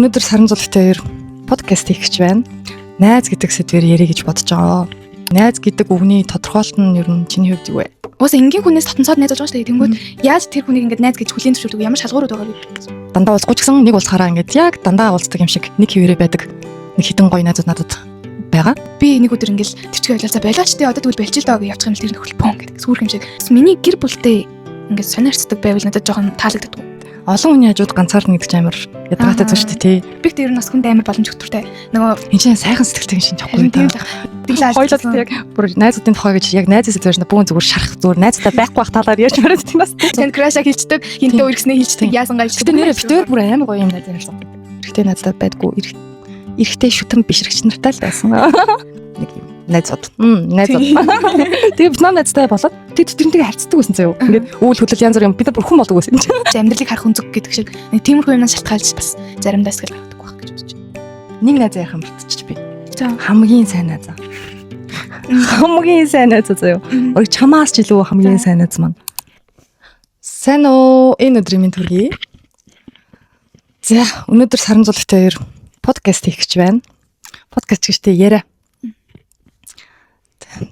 Өнөөдөр Саран Зулгатай 2 подкаст хийх гэж байна. Найз гэдэг сэдвээр ярих гэж бодож байгаа. Найз гэдэг үгний тодорхойлолт нь ер нь чиний хувьд юу вэ? Уус энгийн хүнээс татансаад найз болж байгаа шүү дээ. Тэнгүүд яаж тэр хүнийг ингээд найз гэж хүлээн зөвшөөрдөг ямар шалгуурууд байгаа вэ? Дандаа уулзах гэсэн нэг уулзахаараа ингээд яг дандаа уулздаг юм шиг нэг хэвээрээ байдаг. Нэг хитэн гоё найзууд надад байгаа. Би нэг өдөр ингээд тэрчгээ ойлголцоо болооч тий одоо тэгвэл болчих л доо гэж явчих юм л тэр хөлбөн гэдэг сүрх юм шиг. Миний гэр бүлтэй ингээд сонирхцдаг байвал надад жоохон таалагддаг. Олон хүний хажууд ганцаарна гэдэг чинь амар ядгатай зүйл шүү дээ тий. Би тэр нь бас хүнд амар боломж өгтөртэй. Нөгөө энэ чинь сайхан сэтгэлтэй шин жоохгүй тийм л тэглээ ойлголт яг бүр найзуудын тухай гэж яг найзаас зөвшөөрнө бүгэн зүгээр шарах зүгээр найзтай байхгүй бах талаар ярьж мараад тийм бас. Тэнд краша хийлцдэг, хинтээ үргэснээ хийлцдэг, яасан гайч. Гэтэ нэрээ битээр бүр амар гоё юм найз ярьсан. Эрэгтэй найзтай байдгүй эрэгтэй шүтэн бишрэгч нартай л байсан. Нэг юм найзууд. Найзууд. Тэгээ бид найзтай болоод тэрнтэйгээ харьцдаг байсан заяа. Ингээд үйл хөдлөл янз бүр юм бид нар бүр хүн болдог байсан. Амьдралыг харах үнцэг гэдэг шиг нэг тиймэрхүү юмнаас шалтгаалж бас заримдаа сэтгэл гаргадаг байх гэж бодож байна. Нэг найз яхаа мартчих би. За хамгийн сайн найз. Хамгийн сайн найз заяа. Өр чамаас ч илүү хамгийн сайн найз маань. Сайн уу энэ өдрийн минь төргий. За өнөөдөр Саран Зулгатай 2 подкаст хийх гэж байна. Подкаст гэжтэй яриа.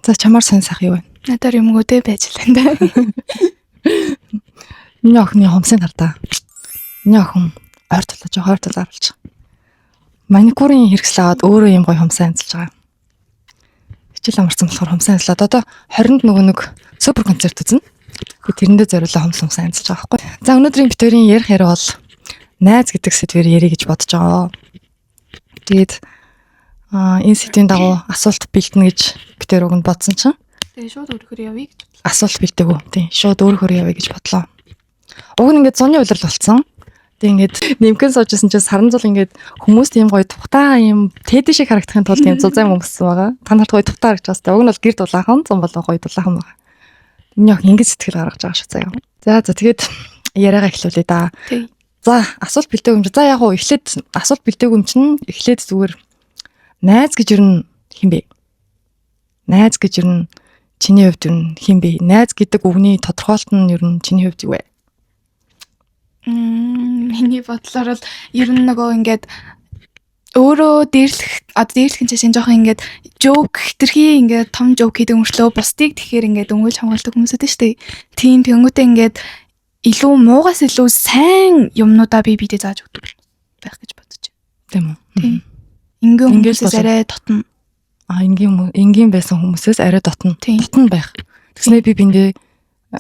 За чамаар сайн сах юу вэ? надаар юмгүйдээ байж л энэ. Миний охины хомсын хардаа. Миний охин ойр толж оруулж. Маникюрын хэрэгсэл аваад өөрөө юм гоё хомсоо амжилж байгаа. Хичээл амарсан болохоор хомсоо амжилаад одоо 20-нд нөгөө нэг супер концерт үзнэ. Тэрэндээ зориулсан хомсоо амжилж байгаа байхгүй. За өнөөдрийн битүүрийн ярих яриа бол найз гэдэг сэдвээр ярих гэж бодож байгаа. Тэгээд энэ сэдвийн дагуу асуулт бэлтэнэ гэж битээр өгнө бодсон чинь. Тэгээ шууд өөрөөр явъя гэж. Асуулт бэлдээгүү. Тийм шууд өөрөөр явъя гэж бодлоо. Уг нь ингээд зуны улирал болсон. Тэг ингээд нэмгэн суужсэн чинь Саран Зул ингээд хүмүүс тийм гоё тухтаа юм тэд шиг харагдахын тулд тийм зузаан өнгөссөн байгаа. Та нарт гоё тухтаа харагдаж байгаа. Уг нь бол гэр дулаахан зам болоо гоё дулаахан байгаа. Миний ох ингээд сэтгэл гаргаж байгаа шүү заяа. За тэгээд яриагаа эхлүүлээ да. За асуулт бэлдээг юм. За яг уу эхлээд асуулт бэлдээг юм чинь эхлээд зүгээр найз гэж ер нь хэн бэ? Найз гэж ер нь чиний хувьд ер нь хэн бэ? Найз гэдэг үгний тодорхойлолт нь ер нь чиний хувьд юу вэ? Миний бодлоор л ер нь нөгөө ингээд өөрөө дээрлэх нь чинь жоохон ингээд жоок хитрхи ингээд том жоок хийдэг өмчлөө бусдыг тэгэхээр ингээд өнгөлж хамгаалдаг хүмүүсүүд шүү дээ. Тийм тэнгүүтээ ингээд илүү муугаас илүү сайн юмнуудаа бидээ зааж өгдөг байх гэж бодож байна. Тийм үү? Тийм. Ингийн хүмүүсээс арай дотно. Энгийн байсан хүмүүсээс арай дотно байх. Тэгснээр би биндээ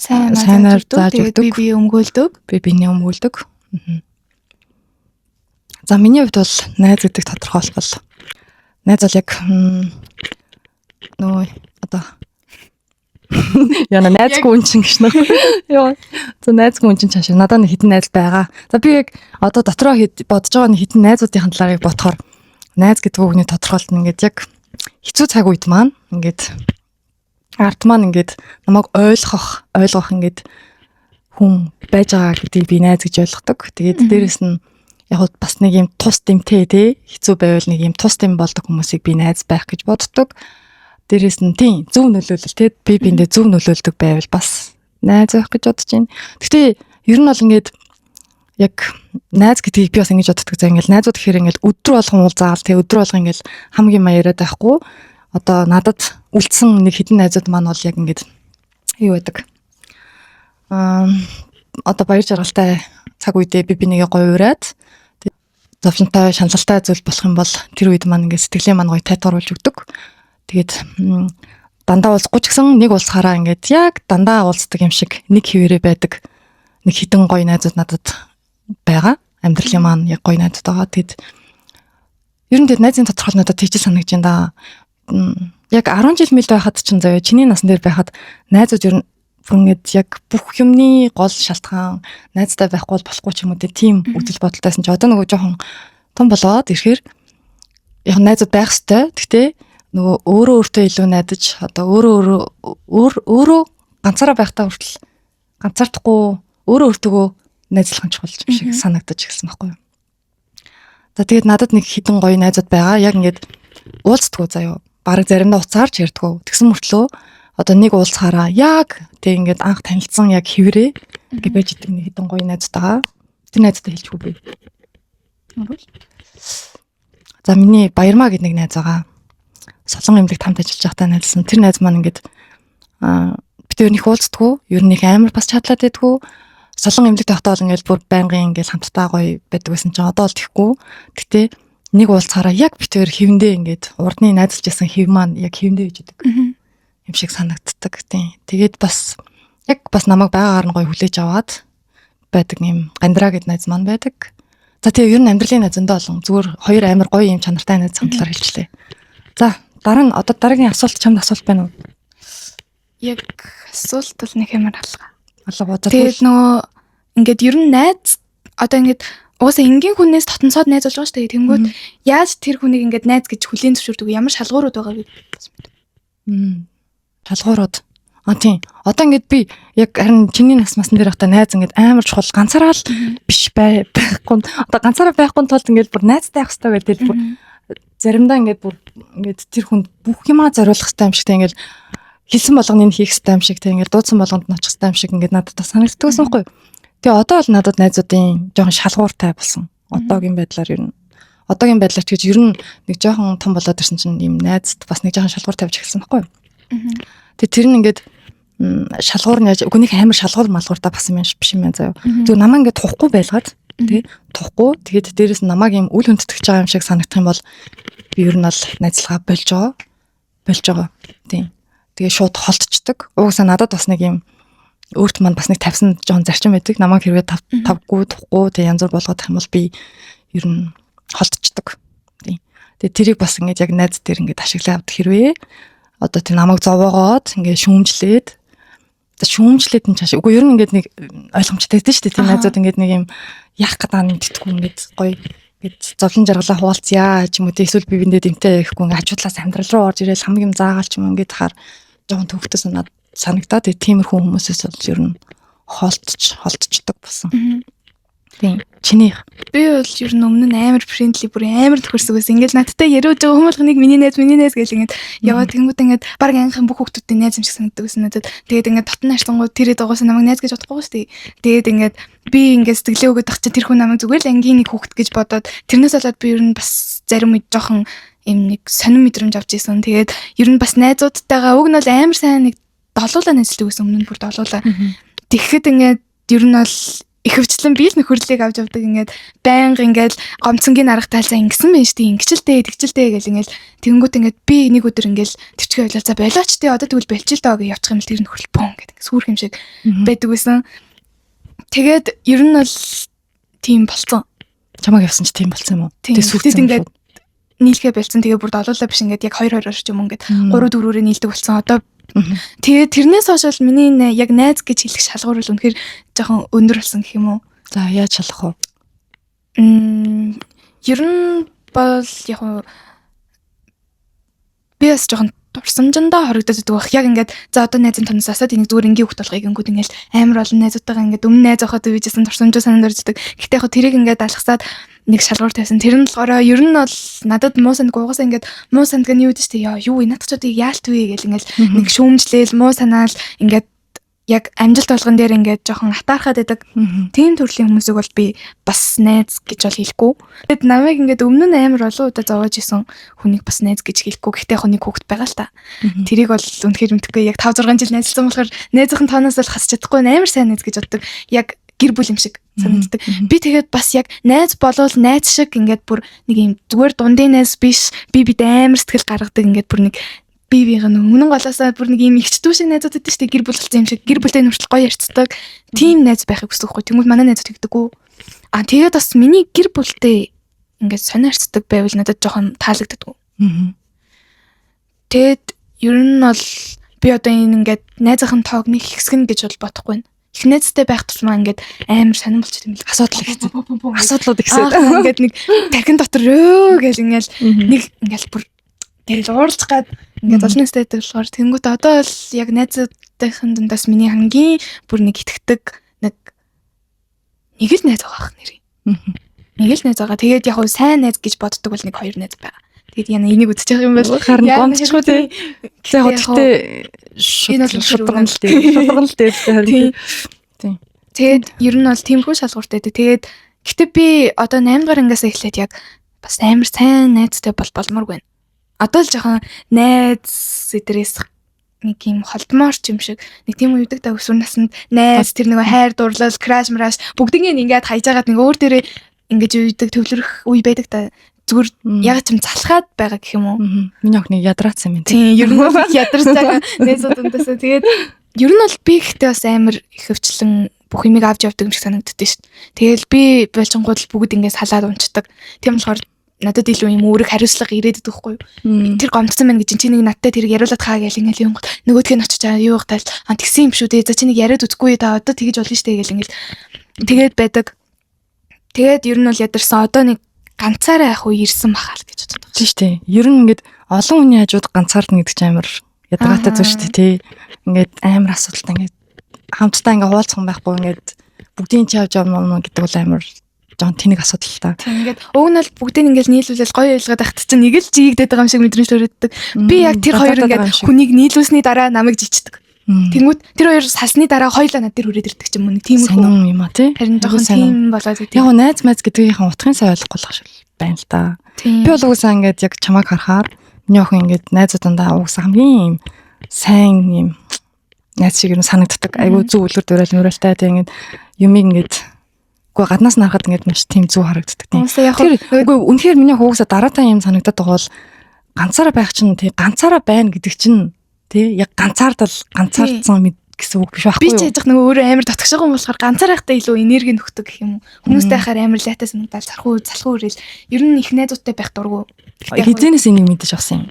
сайнаар зааж өгдөг. Би өмгөөлдөг. Би биний өмгөөлдөг. За миний хувьд бол найз гэдэг тодорхойлол бол найз бол яг нөө одоо яна найзгүй хүн чинь гэж нөө. Йоо. За найзгүй хүн чинь чааш надад нэг хитэн найз байгаа. За би яг одоо дотроо бодож байгаа нэг хитэн найзуудын талаарыг бодохоор найз гэдэг үгний тодорхойлолт нь ингээд яг хэцүү цаг үед маань ингээд арт маань ингээд намайг ойлгох ингээд хүн байж байгаа гэдгийг би найз гэж ойлгодог. Тэгээд дээрэс нь яг бас нэг юм тус дэмтэй тий хэцүү байвал нэг юм тус дэм болдог хүмүүсийг би найз байх гэж боддог. Дээрэс нь тийм зөв нөлөөлөл тий би биндээ зөв нөлөөлдөг байвал бас найз байх гэж бодож байна. Гэхдээ ер нь бол ингээд яг найз гэдгийг би бас ингэж боддог. За ингээл найзууд гэхээр ингээл өдөр болгон уулзаал тий өдөр болгон ингээл хамгийн маяараад байхгүй. Одоо надад үлдсэн нэг хэдэн найзууд маань бол яг ингээд юу байдаг. Одоо баяр жаргалтай цаг үедээ би нэгээ гоё ураад зовлонтой шаналлалтай зүйл болох юм бол тэр үед маань ингээд сэтгэлээ маань гоё тайтгаруулж өгдөг. Тэгээд дандаа уулзахгүй ч гэсэн нэг уулзахаараа ингээд яг дандаа уулздаг юм шиг нэг хэвээрээ байдаг. Нэг хитэн гоё найзууд надад байгаа. Амьдралын маань яг гоё найзууд байгаа. Тэгэд ер нь тэр найзын тодорхойлол надад тийч санагдаж байна да. Яг 10 жил мэл байхад чинь заяа чиний насн дээр байхад найзууд ер нь ингээд яг бүх юмны гол шалтгаан найзтай байхгүй болохгүй ч юм уу тийм үзэл бодолтойсэн чи одоо нөгөө жоохон том болоод ирэхээр яг найзууд байх ёстой. Гэхдээ нөгөө өөртөө илүү найдаж одоо өөрөө ганцаараа байхдаа хүртэл ганцаардахгүй өөртөө найзлах чухал юм шиг санагдаж эхэлсэн байхгүй юу. За тэгээд надад нэг хитэн гоё найзууд байгаа. Яг ингээд уулздгоо заяа. Бараг заримдаа уцаарч ярьдгоо. Тэгсэн мөртлөө одоо нэг уулзахаараа яг тэг ингээд анх танилцсан яг хэврээ ингээд байж идэг нэг хитэн гоё найзууд байгаа. Тэр найзтай хэлчихгүй би. мөрөл. За миний Баярмаа гэдэг нэг найз байгаа. Солон эмнэлэгт хамт ажиллаж байхдаа найзсан. Тэр найз маань ингээд бид өөрнийх уулздаггүй, ер нь их амар бас чадлаад байдгүй. Солон эмнэлэгт байхдаа бол ингээд бүр байнгын ингээд хамтдаа гоё байдаг байсан чинь одоо л тэхгүй. Гэтэ нэг уулзахаараа яг бид өөр хэвэндээ ингээд урдны найзалж байсан хэв маань яг хэвэндээ гэж идэг. Юм шиг санагддаг тийм. Тэгээд бас яг бас намайг байгаагаар нь гоё хүлээж аваад байдаг юм. Гандра гэд найз маань байдаг. За тэгээ ер нь амьдралын найзандаа болон зүгээр хоёр амар гоё юм чанартай найз хамтлаар хэлчлээ. За дараа нь одоо дараагийн асуулт чамд асуулт байна уу? Яг асуулт бол нэг амар алга. Алга. Тэгээд нөгөө ингээд ер нь найз одоо ингээд уусаа энгийн хүнээс татансаад найз болж байгаа шүү дээ. Тэнгүүд яаж тэр хүнийг ингээд найз гэж хүлээн зөвшөөрдөг ямар шалгуурууд байгааг шалгуурууд. Тийм. Одоо ингээд би яг харин чиний нас масн дээр байхдаа найз ингээд амар чухал ганцаараа л биш байхгүй. Одоо ганцаараа байхгүй тулд ингээд бүр найзтай байх хэрэгтэй гэдэг бүр заримдаа ингээд бүр ингээд тэр хүнд бүх юмаа зориулах хэрэгтэй юм шиг тийм ингээд хэлсэн болгоныг хийх хэрэгтэй юм шиг тийм ингээд дуудсан болгонд нь очих хэрэгтэй юм шиг ингээд надад бас санагддаг байсан хгүй. Тэгээ одоо бол надад найзуудын жоохон шалгууртай болсон. Одоогийн байдлаар ер нь одоогийн байдлаар ч гэж ер нь нэг жоохон том болоод ирсэн чинь юм найзд бас нэг жоохон шалгуур тавьж эхэлсэн байхгүй. Тэгээ тэр нь ингээд шалгуур нь яаж үгүйх амар шалгуур малгууртаа бас юм биш юм байна заяа. Зүгээр намаа ингээд тухгүй байлгаад тий тухгүй тэгээд дээрэс нь намааг юм үл хүндэтгэж байгаа юм шиг санагдах юм бол би ер нь бол найзлага болж байгаа. Тий. Тэгээ шууд холтчдаг. Угсаа надад бас нэг юм өөрт манд бас нэг тавьсан жоон зарчим байдаг. Намайг хэрвээ тавгүй тухгүй тэгээ янз бүр болгоод юм бол би ер нь холтчдаг. Тий. Тэгээ тэрийг бас ингээд яг найз дээр ингээд ашиглаад авдаг хэрвээ одоо тэр намайг зовоогоод ингээд шүүмжлээд нь чааш. Үгүй ер нь ингээд нэг ойлгомжтой байдаг шүү дээ. Тийм найзууд ингээд нэг юм яах гэдэг нь мэдтгүү ингээд гоё ингээд зовлон жаргалаа хуваалцъя ч юм уу. Эсвэл би биндээ дэмтэй яахгүй ингээд хажуудлаас амьдрал руу орж ирэл хамгийн юм заагаал ч юм ингээд хахаар жоохон төвхтөс санагдаад тиймэрхүү хүмүүсээс бол ер нь холтчдаг болсон. Тийм. Чинийх. Би бол ер нь өмнө нь амар фрэндли бүр амар төхөрсөг байсан. Ингээл надтай яриуж байгаа хүмүүс нэг миний найз гэж ингээд яваад тэнгууд ингээд баг ангийнхан бүх хүүхдүүдийн найз юм шиг санагддаг байсан надад. Тэгээд ингээд дотн харьцангууд тэрэд байгаас намайг найз гэж бодохгүй шүү дээ. Тэгээд ингээд би ингээд сэтгэлээ өгöd ах чи тэр хүн намайг зүгээр л ангийн нэг хүүхд гэж бодоод тэрнээс болоод би ер нь бас зарим үед жоохон юм нэг сонир мэдрэмж авч ийсэн. Тэгээд ер нь бас найзуудтайгаа уг нь бол амар сайн нэг долуулаа найзлдаг байсан өмнө нь бүр долуулаа. Тэгэхэд ингээд ер нь бол ихэвчлэн би л нөхөрлөлийг авч явдаг ингээд байнга ингээд гомцонгийн арга талцаа ингэсэн байх шүү дээ ингэчэлтэй гэл ингээд тэнгуут ингээд би нэг өдөр ингээд төвчгөө ойлоо за болооч тий одоо тэгвэл бэлчил доо гэж явчих юм л тэр нөхөрлөл пон гэдэг сүрх юм шиг байдаг байсан. Тэгээд ер нь бол тийм болцсон. Чамаг явсан ч тийм болцсон юм уу? Тэгээд сүрхтэй ингээд нийлхэ болцсон. Тэгээ бүр долуулаа биш ингээд яг 2-2 ч юм ингээд 3-4-өөр нийлдэг болцсон. Одоо тэгээ тэрнээс хойш миний яг найз гэж хэлэх шалгуур бол үнэхээр жоохон өндөр болсон гэх юм уу. За яаж шалах вэ? Ер нь бол яг би бас жоохон дурсамжиндаа хоригдоод байдаг бах. Яг ингээд за одоо найзын тонос асаад энийг зүгээр энгийн хөлт болгоё гингүүд ингээд амар олон найзуудтайгаа ингээд өмнө найз авахад үежсэн дурсамжаа санаанд орждаг. Гэхдээ яг тэрийг ингээд алгасаад нэг шалгуур тавьсан. Тэр нь болохоор ер нь бол надад муу санд гуйгасаа ингээд муу санд гэнэ юу гэдэг чинь юу надчуудыг яалт вэ гэл ингээд нэг шүүмжлээл муу санаал ингээд яг амжилт болгон дээр ингээд жоохон хатаархаад байдаг. Тийм төрлийн хүмүүсийг бол би бас найз гэж бол хэлэхгүй. Тэгэд намайг ингээд өмнө нь амар олон удаа зовоож исэн хүнийг бас найз гэж хэлэхгүй. Гэхдээ яг нэг хүүхэд байгаа л та. Тэрийг бол үнэхээр мэдхгүй. Яг 5-6 жил найзлсан болохоор найзынхын тоноос бол хасч чадахгүй амар сайн найз гэж боддог. Яг гэр бүл юм шиг санагддаг. Би тэгээд бас яг найз болвол найз шиг ингээд бүр нэг юм зүгээр дундын найз биш. Би амар сэтгэл гаргадаг ингээд бүр нэг бивийн өмнө голоосаа бүр нэг юм ихчдүү шиг найзууд байдаг шүү дээ. Гэр бүл болсон юм шиг. Гэр бүлтэй нүртэл гоё ярьцдаг. Тийм найз байхыг хүсдэг хгүй. Тэгмэл манай найзууд тэгдэггүй. Тэгээд бас миний гэр бүлтэй ингээд сонио ярьцдаг байвал надад жоохон таалагддаг. Тэгэд ер нь бол би одоо энэ ингээд найзынхын тоог нэг ихсгэн гэж бол бодохгүй байна. Их найзтай байх тусмаа ингээд амар сонирм болчих юм л асуудал ихсэн. Асуудлууд ихсэн. Ингээд нэг тархин дотор өө гэл ингээд нэг ингээд бүр тэгэл ууралж гад ингээд золны стэйдэг болохоор тэнгуут одоо бол яг найзуудын дундаас миний хамгийн бүр нэг итгэдэг нэг л найз байгаа нэрээ. Нэг л найз байгаа. Тэгээд яг сайн найз гэж боддог бол нэг 2 найз байгаа. Тэгээд яна энийг үзэж байгаа юм бол харин гомдчихгүй тий. Тэгээд шударган л дээ. Тийм. Тэгээд ер нь бол тиймэрхүү шалгууртай. Тэгээд Гэтэ би одоо 8 дугаар ангиас эхлээд яг бас амар сайн найзтай болмоор байна. Одоо л жоохон найз эдрээс нэг юм холдмоор ч юм шиг нэг тийм үедэг та өсвөр наснд найз тэр нэг хайр дурлал краш мраш бүгднийг ингээд хайж агаад нэг өөр дээрээ ингэж үедэг төвлөрөх үе байдаг та зүгээр яг ч юм залхаад байгаа гэх юм уу. Миний охины ядраацсан юм тийм ер нь ядарч байгаа найзууд өндөсөө тэгээд ер нь бол би ихтэй бас амар их хөвчлэн бүх юмыг авч явдаг юм шиг санагддээ шүү дээ. Тэгэл би болчингууд л бүгд ингээд салаад унцдаг. Тийм болохоор надад илүү юм өөрөг хариуцлага ирээд идэх байхгүй юу. Тэр гомдсон байна гэж чи нэг надтай тэр яриулаад хаа гэл ингээл юм гот нөгөөдг нь очиж байгаа юу гтал тэгсэн юм шүү дээ. За чи нэг яриад үзгүй та одоо тэгэж болно штэ гэл ингээл тэгээд байдаг. Тэгээд ер нь бол ядарсан одоо нэг ганцаараа яг уу ирсэн бахаа л гэж боддог. Тийм шүү дээ. Ер нь ингээд олон хүний хажууд ганцаардна гэдэг чинь амар ядаргаатай зүйл шүү дээ тий. Ингээд амар асуудалтай ингээд хамтдаа ингээд хуваалцах юм байхгүй ингээд бүгдийн чи авч явна гэдэг бол амар жоон тэнэг асуудал та. Тийм ингээд уг нь бол бүгдийг ингээд нийлүүлэл гоё ойлгоод ахт чинь нэг л жигдээд байгаа юм шиг мэдрэмж төрөддөг. Би яг тэр хоёр ингээд хүнийг нийлүүлсний дараа намайг жичдэг. Тэнгүүд тэр хоёр салсны дараа хоёлаа над дээр хүрээд ирдэг ч юм уу нэг тиймэрхүү юм а тий. Харин жоохон тийм болоод яг нь найз майз гэдгийнхээ утгын сайн ойлгохгүй л шиг байна л да. Би бол угсаа ингээд яг чамайг харахаар миний охин ингээд найзуудаа угсаа хамгийн юм сайн юм найз шиг юм санагддаг. Айгу зөв үлгэр дуурал нүрэлтэй тийм ингээд юмыг ингээд үгүй гаднаас нарахад ингээд маш тийм зөв харагддаг тийм. Тэр үгүй үнэхээр миний угсаа дараатай юм санагдаад байгаа бол ганцаараа байх чинь тий ганцаараа байна гэдэг чинь тий яг ганцаардал ганцаардсан гэсэн үг биш байхгүй юу? Би ч яж нэг өөрөө амар татгшаагүй юм болохоор ганцаараа байхдаа илүү энерги нөхдөг гэх юм уу. Хүмүүстэй хахаар амар лайтаа санагдал залхуу өрөөл. Ер нь их найзуудтай байх дурггүй. Хизэнээс энийг мэдэж авсан юм.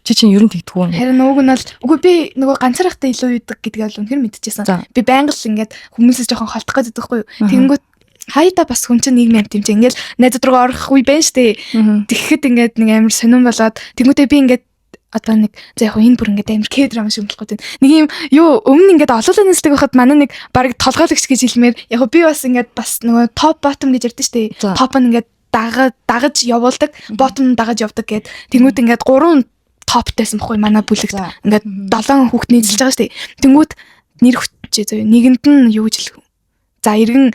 Чи чинь ер нь тэгдэггүй юм. Харин уг нь бол үгүй би нөгөө ганцаараа байхдаа илүү үйдэг гэдгийг бол үнэхээр мэдчихсэн. Би байнга л ингээд хүмүүсээс жоохон холдох гэдэг байхгүй юу? Тэнгүүт хайда бас хүн чинь нийгмийн амт юм чи ингээд найзууд руу орох үе байна штэ. Тэгэхэд ингээд нэг амар сонирн болоод тэнгүүтээ би ингээд одоо нэг за яг энэ бүр ингээд амар К-драма шиг болохгүй тийм. Нэг юм юу өмнө ингээд олоолаа нэслэг байхад манай нэг баг толгойлогч гэж хэлмээр яг би бас ингээд бас нөгөө топ ботом гэж ярьдэн штэ. Топ нь ингээд дагаж явуулдаг, ботом дагаж явдаг гэд. Тэнгүүд ингээд 3 топтайсан бохгүй манай бүлэгт. Ингээд 7 хүүхд нийцэлж байгаа штэ. Тэнгүүд нэр хүчээ зөө. Нэгэнд нь юу гэж хэлэх вэ? За иргэн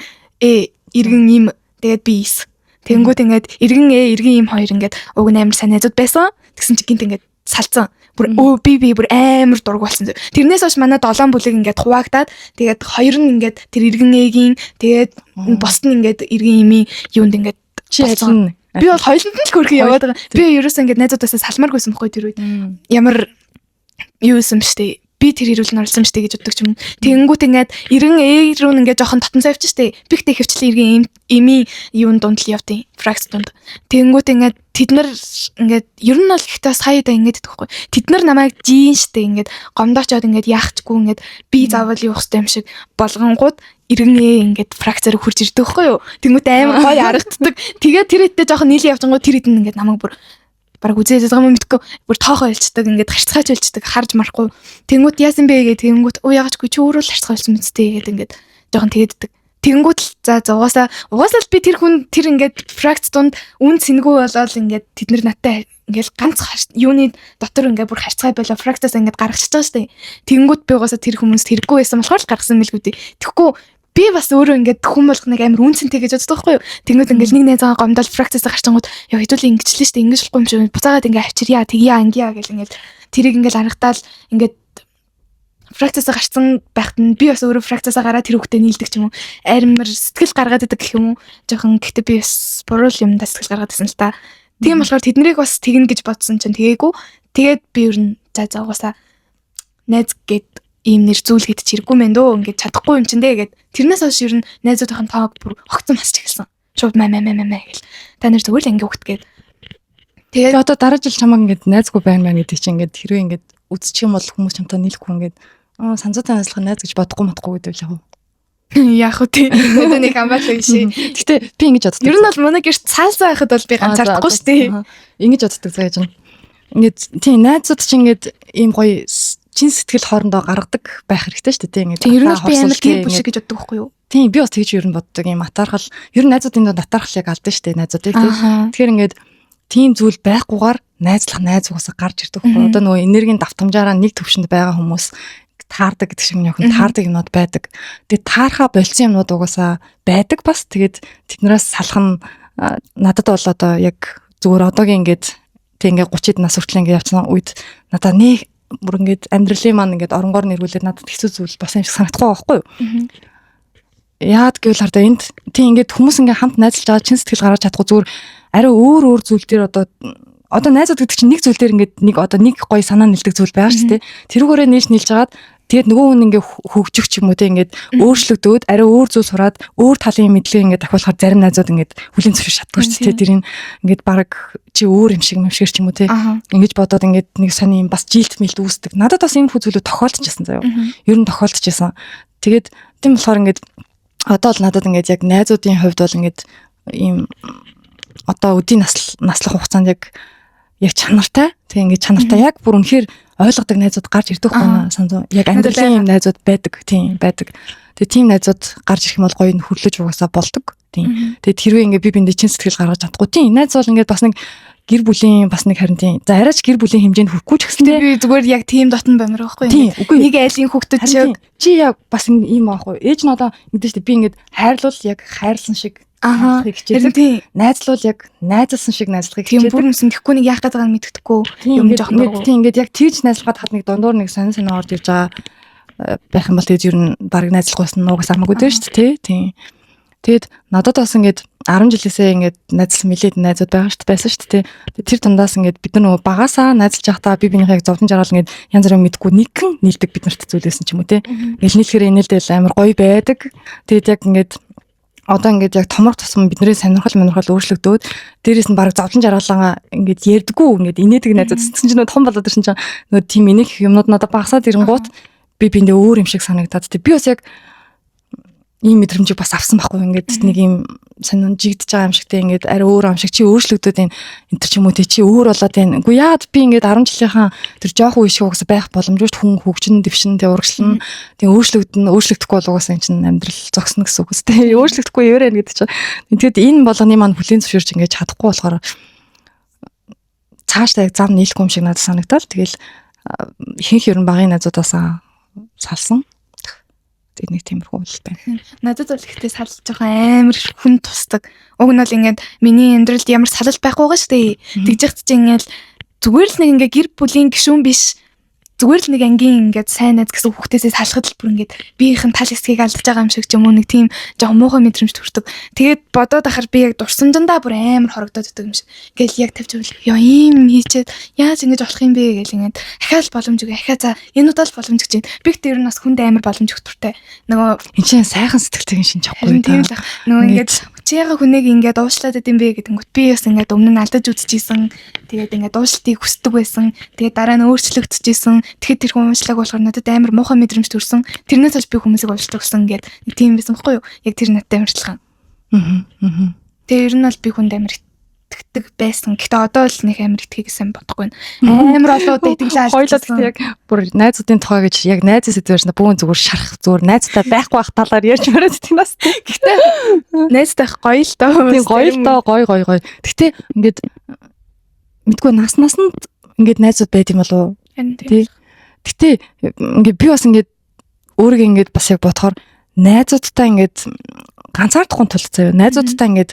иргэн им тэгээд би ис. Тэнгүүд ингээд иргэн иргэн им хоёр ингээд уг нь амар сайн найзууд байсан. Тэгсэн чи гинт ингээд салцсан. Бүр би бүр амар дург болсон. Тэрнээс хойш манай 7 бүлэг ингээд хуваагдаад тэгээд хоёр нь ингээд тэр иргэн эгийн тэгээд босд нь ингээд иргэн имийн юунд ингээд чи ажиллана. Би бол хоёуланд нь л хөрхий яваад байгаа. Би ерөөсөө ингээд найзуудаасаа салмааргүй байсан байхгүй тэр үед. Ямар юу юм штэ. Би тэр хэрүүл нь орсон штэ гэж боддог ч юм. Тэнгүүт ингээд иргэн рүү ингээд жоохон татанцаа явчих штэ. Би ихтэй хөвчлээ иргэн имийн юун дунд л явдیں۔ Фракс дунд. Тэнгүүт ингээд тэд нар ингээд ер нь бол ихтэй саяда ингээд гэдэгхгүй. Тэд нар намайг жиин штэ ингээд гомдоочоод ингээд яахчгүй ингээд би заавал явах хэрэгтэй юм шиг болгонгууд иргэнээ ингээд фракцаар хурж ирдэг байхгүй юу. Тэнгүүт амар гоё харагддаг. Тэгээд тэр хэдтэй жоохон нийлээ явжангууд тэр хэдэн ингээд намайг бүр бараг үзээд байгаа юм мэдгүй бүр тоохоо илчдэг ингээд харцгаач илчдэг харж марахгүй. Тэнгүүт яасан бэ гээ тэнгүүт яагачгүй чи өөрөө л харцгаа илсэн мэдтэй гэдэг ингээд жоохон тэгддэг. Тэнгүүт л за угаасаа л би тэр хүн тэр ингээд фракц дунд үн цэнгүү болоод ингээд тэд нар надтай ингээд ганц юуны дотор ингээд бүр харцгаа болоо фракцаас ингээд гаргачихж байгаа штэ. Тэнгүүт би угаасаа тэр хүмүүст хэрэггүй байсан болохоор л гаргасан мэлгүй дээ. Тэгэхгүй би бас өөрөө ингээд хүн болгоныг амар үнцэнтэй гэж боддог байхгүй юу. Тэнгүүд ингээд нэг найзгаа гомдол фракцаас гарчангууд яа хэдүүлээ ингэчлээ штэ ингэж болохгүй юм шиг буцаагаад ингээд авчирья тэгья ангия гэл ингээд тэрийг ингээд харагдаал ингээд фракцаас гарцсан байхад нь би бас өөрөө фракцаас гараад тэр хөвгтөө нийлдэг ч юм уу. Аримар сэтгэл гаргаад идэг гэх юм уу. Жохон гэхдээ би бас буруу юм да сэтгэл гаргаад байсан л та. Тийм болохоор тэднийг бас тэгнэ гэж бодсон чинь тэгээгүй. Тэгээд би ер нь за угаасаа найз гэд ийм нэр зүйлгээд чирэггүй мэн дөө ингээд чадахгүй юм чин дээ гэд тэрнээс хойш ер нь найзуудын тоог бүр огцон масч эхэлсэн. Шууд маа гэл. Та нэр зүгээр л анги хөвгт гээд. Тэгээд одоо дараа жил чамаг ингээд найзгүй байна гэдэг чинь ингээд хэрвээ ингээд үзчих юм бол хүмүүс чамтай нийлэхгүй ингээд санзуутай найзлах найз гэж бодохгүй гэдэг л яг. Яг уу тий. Надад нэг хамаатай шээ. Гэтэ би ингэж боддог. Ер нь бол манай гэрт цаалсан байхад бол би ганцаардахгүй шүү дээ. Ингэж боддог зааж байна. Ингээд тий найзууд чинь ингээд ийм гоё чин сэтгэл хоорондоо гаргадаг байх хэрэгтэй шүү дээ. Ингээд ер нь би амар тийм бүшиг гэж боддог байхгүй юу? Тийм би бас тэгж ер нь боддог юм атаархал ер нь найзуудын донд атаархлыг алдсан шүү дээ найзуудыг тий. Тэгэхээр ингээд тийм зүйл байхгүйгээр найзлах найз угаасаа гарч ирдэг байхгүй. Одоо нөгөө энергийн давтамжаараа нэг төвшөнд байгаа хүмүүс таардаг гэдэг шиг нөхөн таардаг юмнууд байдаг. Тэгээд таархаа болцсон юмнууд угаасаа байдаг бас. Тэгээд тэднээс салах нь надад бол одоо яг зүгээр одоогийн ингээд тэг ингээд 30-д нас хүртэл ингээд явцсан үед надад нэг бүр ингээд амьдралын маань ингээд оронгоор нэрвүүлээд надад хэцүү зүйл болсон юм шиг санагдахгүй байхгүй юу? Яад гэвэл хардаа энд тийм ингээд хүмүүс ингээд хамт найзалж байгаа чин сэтгэл гаргаж чадахгүй зүгээр арай өөр зүйл дээр одоо найзууд гэдэг чинь нэг зүйл дээр ингээд нэг гоё санаа нэлдэг зүйл байгаа шүү дээ. Тэрүүгээрээ нийлж жагаад тэгээд нөгөө хүн ингээ хөгжих ч юм уу те ингээд өөрчлөгдөөд арай өөр зүйл сураад өөр талын мэдлэг ингээ дахиулахаар зарим найзууд ингээ хүлэн зөвшөөрч чаддгүй ч те тэрийг ингээд баг чи өөр юм шиг ч юм уу те ингэж бодоод ингээ нэг сони юм бас жилт мэлд үүсдэг. Надад бас ийм хүү зүйлүүд тохиолдчихсан заяа. Ер нь тохиолдчихсан. Тэгээд тийм болохоор ингээ одоо л надад ингээ яг найзуудын хувьд бол ингээ ийм одоо өдийн наслах хугацаанд яг чанартай тэг ингээ чанартай яг бүр үнэхээр ойлгодог найзууд гарч ирдэг байна санаа. Яг амьдралын найзууд байдаг тийм байдаг. Тэгээ тийм найзууд гарч ирэх юм бол гоё хөрлөж угаасаа болдог. Тийм. Тэгээд хэрвээ ингээ би биндээ чин сэтгэл гаргаж чадахгүй тийм найз бол ингээ бас нэг гэр бүлийн бас нэг харин тийм. За арайч гэр бүлийн хэмжээнд хүрэхгүй ч гэсэн би зүгээр яг тийм дотн бамир байхгүй юм. Нэг айлын хүүхдүүд чи яг бас ийм аахгүй. Ээж нь одоо мэдээж би ингээ хайрлуул яг хайрлсан шиг хичээдэг. Найзлуул яг найзалсан шиг найзлахыг хичээдэг. Бүр юмсэн тэхгүй нэг яах гэдэг нь мэддэхгүй юм жоохон дургу. Тийм ингээд яг тийж найзлахад хад нэг дундуур нэг сонин орж ирж байгаа байх юм бол тэгээд ер нь баг найзлахгүйс нь угаас амаагүй дээ шүү дээ тийм. Тэгэд надад бас ингээд 10 жилээсээ ингээд найзлсан мэлээд найзууд байсан шүү дээ. Тэр тундаас ингээд бид нар нөгөө багасаа найзлж байхдаа би бинийхээ зовдон жаргал ингээд янз бүрийн мэдгүй нэгэн нийлдэг бид нарт зүйлсэн ч юм уу те. Ингээд нийлэхээр инээлдэл амар гоё байдаг. Тэгэд яг ингээд одоо ингээд яг томрох тусам бидний сонирхол өөрчлөгдөөд дээрээс нь баг зовлон жаргалаа ингээд ярдггүй ингээд инээдэг найзууд гэсэн чинь том болоод ирсэн чинь нөгөө тийм инех юмнууд надад багасаад ирэнгуут би биндээ өөр юм шиг санагдаад би бас яг ийм мэдрэмжийг бас авсан байхгүй ингээд нэг юм сонин жигдэж байгаа юм шигтэй ингээд арай өөр юм шиг чи өөрчлөгдөд энэ тэр ч юм уу чи өөр болоод байна. Үгүй яад би ингээд 10 жилийнхэн тэр жоохон үе шиг угсаа байх боломжгүй хүн хөгжин дэвшин тэ урагшлан тэг өөрчлөгдөхгүй бол угсаа энэ чинь амьдрал зогсно гэсэн үг үстэй. Өөрчлөгдөхгүй яваарэ гэдэг чинь. Тэгэд энэ болгоны маань хүлэн зөвшөөрч ингээд чадахгүй болохоор цаашдаа яг зам нийлэхгүй юм шиг надад санагдал. Тэгэл ихэнх ерөн багын найзуудаас салсан. Тэгээд нэг тиймэрхүү үйл байна. Надад бол ихтэй салж байгаа амар хүн тусдаг. Уг нь бол ингээд миний амьдралд ямар салалт байхгүй байгаа шүү дээ. Тэгжихт чинь ингээд зүгээр л нэг ингээд гэр бүлийн гишүүн биш. Зүгээр л нэг ангийн ингээд сайн найз гэсэн хүүхдээсээ салахад л бүр ингээд биеийнхэн тал хэсгийг алдаж байгаа юм шиг ч юм уу нэг тийм жоохон муухай мэдрэмж төрдөг. Тэгээд бодоод ахаар би яг дурсамжиндаа бүр амар хорогдоод идэг юм шиг. Ингээл яг тавьж байвал ёо ийм хийчихэд яаж ингэж болох юм бэ гэл ингээд ахаал боломж өгөө ахаа за энэ удаа л боломж өгч байна. Би тэр нь бас хүнд амар боломж өгөх туртай. Нөгөө энэ чинь сайхан сэтгэлтэй шин чавгүй тийм л нөгөө ингээд чи яга хүнийг ингээд уушлаад идэм бэ гэдэнгүүт би бас ингээд өмнө нь алдаж үзчихсэн. Тэгээд ингээд уушлтыг хүсдэг байсан. Тэгээд дараа нь өөрчлөгдөжсэн. Тэгэхэд тэр хүн уушлаг болохоор надад амар муухай мэдрэмж төрсөн. Тэрнээс болж би хүмүүсийг уушлах гэсэн ингээд нэг тийм байсан байхгүй юу? Яг тэр надтай амьдчлага. Тэр ер нь бол би хүнд амар итгэдэг байсан. Гэхдээ одоо л нэг амар итгэхийг сайн бодохгүй байна. Амар олоод итгэлээ ойлоод яг бүр найзуудын тухай гэж яг найзаас эдвэрч бүүн зүгээр шарах зүгээр найзтай байхгүй байх талаар ярьж мараад тийм бас. Гэхдээ найзтай гоё л доо. Тийм гоё л доо гоё. Гэхдээ ингээд мэдгүй наснаас нь ингээд найзууд байд юм болов уу? Тий. Гэтэ ингээд би бас ингээд өөрийгөө ингээд бас яг бодохоор найзуудтай ингээд ганцаардахгүй тул заяа. Найзуудтай ингээд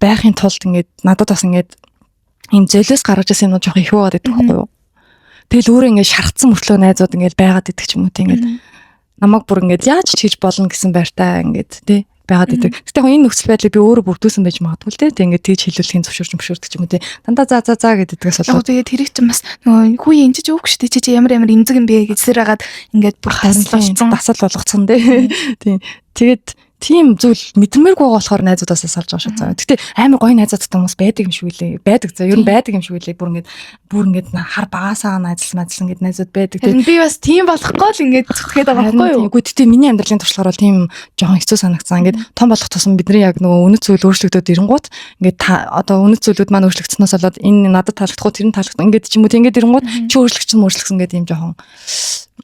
байхын тулд ингээд надад бас ингээд ийм зөлөөс гаргаж ирсэн юм жоох их байгаад идэх байхгүй юу. Тэгэл өөрөө ингээд шархацсан мөртлөө найзууд ингээд байгаад идэх ч юм уу тийм ингээд намайг бүр ингээд яаж ч хийж болно гэсэн байртай ингээд тий байгаад идэг. Гэтэ яг энэ нөхцөл байдлыг би өөрөө бүрдүүлсэн байж магадгүй л тий ингээд тийж хэлүүлэхийн зөвшөөрдөг ч юм уу тий. Дандаа за гэдэгээс болоод тэгээд тэрийг ч бас нөгөө хүү энэ ч өөх штэ чи ямар эмзэг юм бэ гэж зэрэгаад ингээд бүр дасал болгоцсон тий. Тэгээд тийм зүйл мэдмээргүй болохоор найзуудаасаа салж байгаа шүү заа. Гэтэ амар гоё найзуудтай хүмүүс байдаг юм шиг үлээ. Байдаг заа. Ер нь байдаг юм шиг үлээ. Бүр ингээд хар багасаа найзлсан ингээд найзууд байдаг. Би бас тийм болохгүй л ингээд зүтгэхэд байгаа байхгүй юу? Үгүй тэгтээ миний амьдралын туршлагаар бол тийм жоохон хэцүү санагцсан. Ингээд том болох тусам бидний яг нөгөө үнэт зүйл өөрчлөгдөд ирэнгуут ингээд одоо үнэт зүйлүүд маань өөрчлөгдсөнөөс болоод энэ надад таалагдахгүй тэр нь таалагдсан. Ингээд ч юм уу тэгээд ирэнгуут чи өөрчлөгдсөн гэдэг юм жоохон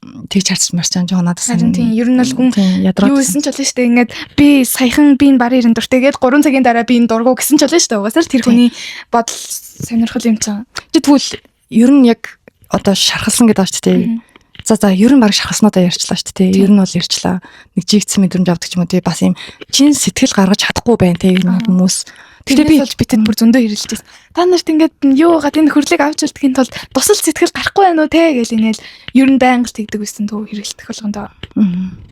тэгж харцсан марч жоохон надад санаа. Тийм ер нь бол хүн юу хийсэн ч болно шүү дээ. Ингээд би саяхан би энэ барын 90 дуртайгээд 3 цагийн дараа би энэ дургу гэсэн ч болно шүү дээ. Угаасаа л тэр хүний бодол сонирхол юм чинь. Тэгвэл ер нь яг одоо шархалсан гэдэг ааш тээ. За ер нь баг шахалснуудаа ярьчлаа шүү дээ. Ер нь бол ярьчлаа. Нэг жигдсэн мэдрэмж авдаг ч юм уу тий бас юм чин сэтгэл гаргаж чадахгүй байна тий ер нь хүмүүс. Тэгээ би болж битэд бүр зөндөө хэрэлжсэн. Та нарт ингээд юу гад энэ хөрлөг авч үлдэхийн тулд тусал сэтгэл гарахгүй байна уу те гэж ингээл ер нь байнга л тэгдэг байсан төө хэрэлдэх болгондоо.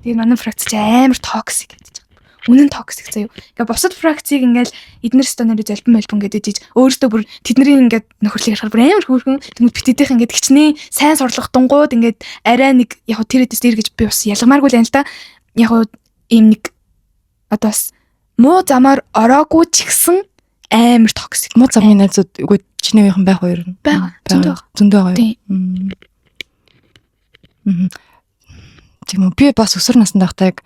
Тэгээ манай фракц чи амар токсик гэдэг чинь. Үнэн токсик заяа. Ингээ бусад фракцыг ингээл эднэр станаар золбон гэдэг жиж өөрөөсөө бүр тэдний ингээд нөхөрлөг харахаар бүр амар хөөрхөн тэгмэд битээдийнх ингээд хичнээн сайн сурлах дунгууд ингээд арай нэг яг тэрэдэс дээр гэж би бас ялгамааргүй л байна л да. Яг ийм нэг одоо бас муу замаар ороогүй ч гэсэн амар токсик. Муу замын найзууд үгүй чиний үеийнхэн байх хоёр нь. Бага. Зөндөө байгаа юу? Тийм үү би бас өсвөр наснд байхдаа яг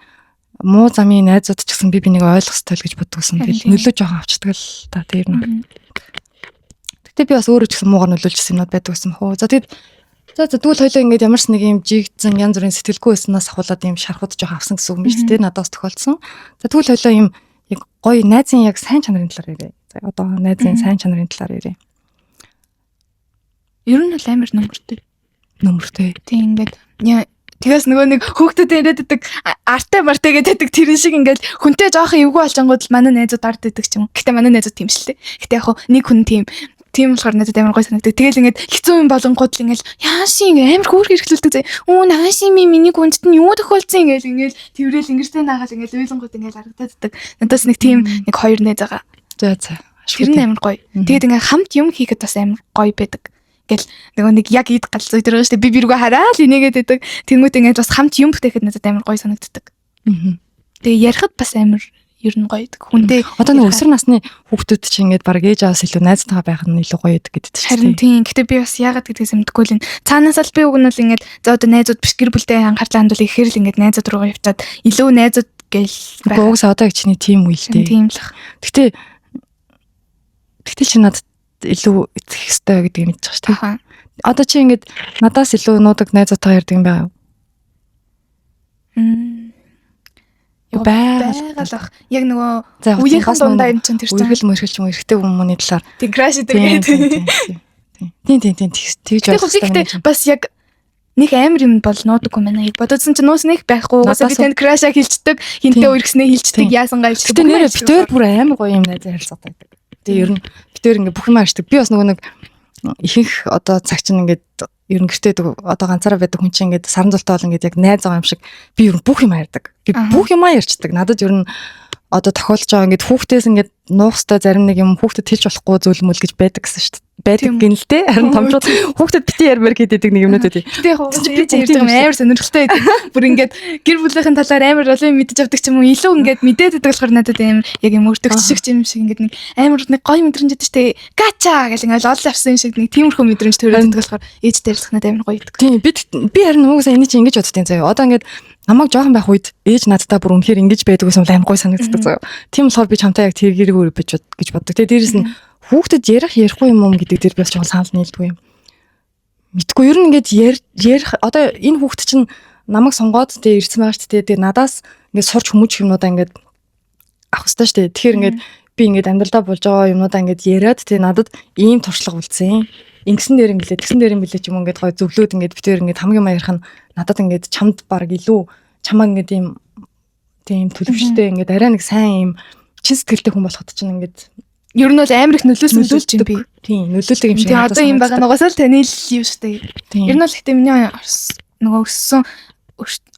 муу замын найзууд ч гэсэн би бинийг ойлгох ёстой л гэж боддогсон. Тэгэл нөлөө жоохон авчдаг л та тэр нь. Гэтэ би бас өөрөө ч гэсэн муугаар нөлөөлжсэн юмнууд байдаг гэсэн хөө. За тэгэд тэгвэл хоёлоо ингээд ямарч нэг юм жигдсэн янз бүрийн сэтгэлгүй байснаас ахуулаад юм шархууд жоохон авсан гэсэн үг юм биш үү? Надаас тохиолдсон. За тэгвэл хоёлоо юм яг гоё найзын яг сайн чанарын талаар яриа. За одоо найзын сайн чанарын талаар яриа. Ер нь бол амар нөмөртэй. Тийм ингээд тэгээс нөгөө нэг хүүхдүүд яриад байдаг артай мартай гэдэг тэрэн шиг ингээд хүнтэй жоохон эвгүй болчингууд манай найзууд ард байдаг ч юм. Гэтэ манай найзууд тийм шүү дээ. Гэтэ яг нэг хүн тийм болохоор надад амар гой санагддаг. Тэгэл ингээд хэцүү юм болонгууд л ингээд яаши ингээд амар хөөрх эрхлүүлдэг зэ. Нааши миний гүндэд нь юу тохиолдсон ингээд тэрвэл ингэртэй наагаад ингээд уйлангууд ингээд харагдаад. Надаас нэг тийм нэг хоёр найз байгаа. За. Тэр нь амар гоё. Тэгээд ингээд хамт юм хийхэд бас амар гоё байдаг. Гэл нөгөө нэг яг ид галзуу дээр байгаа шүү дээ. Би рүүгээ хараад инээгээд байдаг. Тэнгүүт ингээд бас хамт юм бүтээхэд надад амар гоё санагддаг. Тэгээ ярихад бас амар ер нь гоё байдаг. Хүнтэй одоо нэг өсвөр насны хүүхдүүд чинь ингээд баг ээж аваас илүү найзтайгаа байх нь илүү гоё байдаг гэдэг чинь. Харин тийм. Гэтэ би бас яагаад гэдгээс мэдгүй л энэ. Цаанаас л би уг нь л ингээд за одоо найзууд биш гэр бүлтэй анхаарлаа хандуул ихээр л ингээд найзууд руугаа явцаад илүү найзууд гээл байх. Угсаа одоо чиний тийм үйл дээ. Тийм л. Гэтэ чи надад илүү эцэх ёстой гэдгийг мэдчихэж байна шүү дээ. Одоо чи ингээд надаас илүү нуудаг найзуудтай ярьдаг юм байна уу? Байгалах. Яг нөгөө үеийнхэн дундаа юм чинь тэр чинь үргэлж мөрхөлч юм эрэгтэй хүмүүний талаар тийм краш гэдэг. Тийм тэгж ойлгох. Бас яг нэг амар юм бол нуудаггүй мэнэ. Яг бододсон чинь нуус нэг байхгүй. Уусаа би танд краша хилчдэг, хинтээ үргэснээ хилчдэг, яасангаа хилчдэг. Гэтэ нэрээ битээр бүр амар гоё юм найз харилцаатай байдаг. Тэгээ ер нь битээр ингээ бүх юм ашигдаг. Би бас нөгөө нэг ихэнх одоо цаг чинь ингээд ер нь гэртээ одоо ганцаараа байдаг хүн чинь ингээд саран зултай бол ингээд яг найз байгаа юм шиг би ер нь бүх юм ярьдаг. Би бүх юм ярьцдаг. Надад ер нь одоо тохиолж байгаа ингээд хүүхдээс ингээд нуухстай зарим нэг юм хүүхдэд хэлж болохгүй зүйл мөл гэж байдаг гэсэн шүү дээ. Байдаг гинэлтэй. Харин томчууд хүүхдэд бити ярмаар хийдэг нэг юмнууд байдаг. Гэтэ яг би ярьдаг юм амар сонирхолтой байдаг. Бүр ингээд гэр бүлийнхэн талаар амар олон мэдэж авдаг ч юм уу илүү ингээд мэдээд байдаг болохоор надад амар яг юм өртөгч юм шиг ингээд нэг амар нэг гоё мэдрэмж өгдөг шүү дээ. Гача гэл ингээд олж авсан шиг нэг тиймэрхүү мэдрэмж төрөөдөг болохоор ээжтэй ярилцах надад амар гоё байдаг. Тийм би харин угаасаа энийг чи ингэж боддیں۔ Заяа. Одоо ингээд намайг жоохон байх үед ээж надтай бүр үнэхээр ингэж байдаг гэсэн амар гоё санагддаг заяа. Тийм болохоор би чамтай яг тэр гэрэг гэж боддог. Тэгээ дээрэс нь хүүхдэд ярихгүй юм гэдэг дээр би бас жоохон санал нийлдэггүй юм. Мэдгүй ер нь ингээд ярих одоо энэ хүүхд чинь намайг сонгоод тэгээ ирсэн байгаа шүү дээ. Тэгээ надаас ингээд сурч хүмүүж юмнуудаа ингээд авах хэрэгтэй шүү дээ. Тэгэхээр ингээд би ингээд амьдралдаа болж байгаа юмнуудаа ингээд яриад тэгээ надад ийм туршлага үлдсэн. Ингэсэн дээр юм блэ, тэгсэн дээр юм блэ ч юм ингээд гой зөвлөөд ингээд битээр ингээд хамгийн маярх нь надад ингээд чамд баг илүү чамаа ингээд тийм төлөвшөлтэй ингээд арай нэг сайн юм чин сэтгэлтэй хүн болоход чинь ингээд ер нь бол амар их нөлөөлж юм би. Тийм нөлөөлдөг юм шиг. Тэгээ одоо юм байгаа нугасаа л таны л юм шүү дээ. Ер нь бол ихтэй миний нөгөө өссөн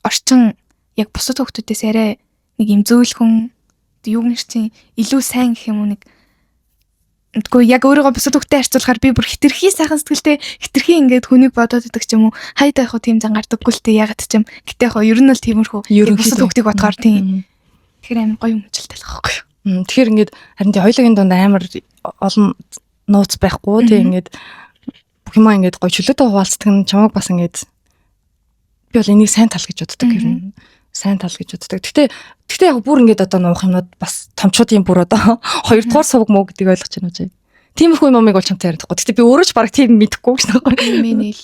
орчин яг бусад хүмүүсээс арай нэг юм зөөлхөн юу нэр чинь илүү сайн гэх юм уу нэг Үгүй яг өөрийгөө бусад хүүхдэд харьцуулахаар би бүр хитрхи сайхан сэтгэлтэй хитрхи ингээд хүнийг бодоод идэг ч юм уу хайдаа яг хөө тийм зангардаггүй л дээ ягаад ч юм гэтээ яг ер нь л тиймэрхүү бусад хүүхдийг бодохоор тийм тэгэхээр амар гоё юмжилтэй л байхгүй юу. Тэгэхээр ингээд харин тий хоёулын дунд амар олон нууц байхгүй тий ингээд бүх юм ингээд гоё чөлөөтэй хуваалцдаг нь чамайг бас ингээд би бол энийг сайн тал гэж боддог юм. Сайн тал гэж боддог. Гэхдээ яг бүр ингээд одоо нуух юмнууд бас томчуудын бүр одоо хоёрдугаар сувг муу гэдгийг ойлгож байна уу чи. Тиймэрхүү юмыг бол чамтай ярихгүй. Гэхдээ би өөрөө ч бараг тийм мэдэхгүй гэж байна. Минийл.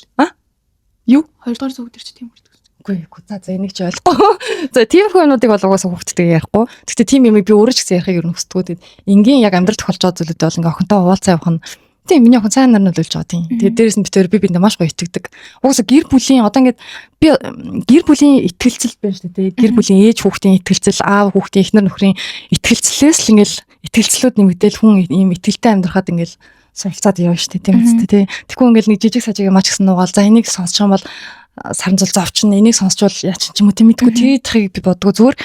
Юу? Хоёрдугаар сувг дээр чи тийм үрдэг. Үгүй за энийг ч ойлгохгүй. За тиймэрхүү юмнуудыг бол угаасаа хүүхдтэйгээ ярихгүй. Гэхдээ тийм юмыг би өөрөө ч гэсэн ярихыг ер нь хүсдэг. Ингээд энгийн яг амьдрал тохиолж байгаа зүйлүүд бол ингээд охинтой хуваалцаа явах нь Тийм миний охин сайн нар нь үлж байгаа тийм. Тэгээд дээрэс нь битээр би биндээ маш гоё итгэдэг. Угсаа гэр бүлийн одоо ингээд би гэр бүлийн итгэлцэл байна шүү дээ. Гэр бүлийн ээж хүүхдийн итгэлцэл, аав хүүхдийн эхнэр нөхрийн итгэлцлээс л ингээд итгэлцлүүд нэмэгдээл хүн ийм итгэлтэй амьдрахад ингээд суралцаад явна шүү дээ. Тийм үстэй тий. Тэгэхгүй ингээд нэг жижиг сажиг маш гисэн нуугаал за энийг сонсчих юм бол сарамжал зовчин энийг сонсчвол яач ч юм уу тийм мэдгүй тийдхийг би бодгоо зүгээр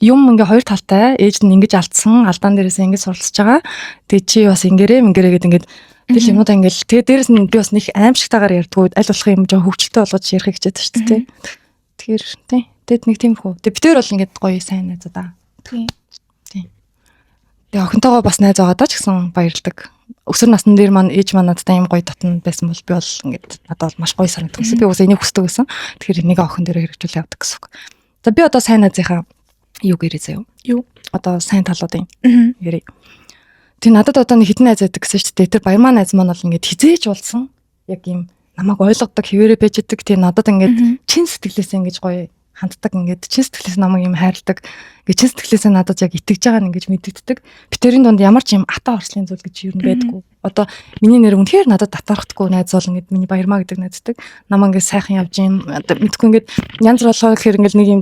юм ингээ хоёр талтай ээж нь ингэж алдсан алдаан дээрээс ингэж суралцж байгаа. Тэгээ чи бас ингэрээ гэд ингээд тэл юмудаа ингээл тэгээ дээрэс нь би бас нэг аимшигтайгаар ярьдгүй аль болох юм жоо хөвчлөлтэй болгож ярих гэж яддаг шүү дээ. Тэгэхээр тий. Тэгэд нэг тийм хөө. Тэгээ битээр бол ингээд гоё сайн найз удаа. Тийм. Тэгээ охинтойгоо бас найз байгаа даа ч гэсэн баярлдаг. Өсвөр насны дээр маань ээж маань надтай юм гоё татна байсан бол би бол ингээд надад бол маш гоё санагддаг гэсэн. Би уусаа энийг хүсдэг гэсэн. Тэгэхээр энийг охин дээр хэрэгжүүл явдаг гэсэн. За би одоо сайн найзынхаа юу гэрээ заяа. Юу? Одоо сайн талуудын гэрээ. Тэг надад одоо нэг хитэн найз байдаг гэсэн чинь тэр баяр маань найз маань бол ингээд хизээж уулсан. Яг юм намайг ойлгодог хэвээрээ байж идэг. Тэг надад ингээд чин сэтгэлээсээ ингэж гоё ханддаг ингээд чин сэтгэлээс намайг юм хайрладаг. Ингээд чин сэтгэлээсээ надад яг итгэж байгаа нь ингэж мэддэгдэг. Би тэрийн донд ямар ч юм ата орчлын зүйл гэж юу байдаггүй. Одоо миний нэр үнэхээр надад татаарахгүй найз бол ингээд миний баяр маа гэдэг найздаг. Намайг ингээд сайхан явж юм. Одоо мэдгүй ингээд янз болгоо гэхээр ингээд нэг юм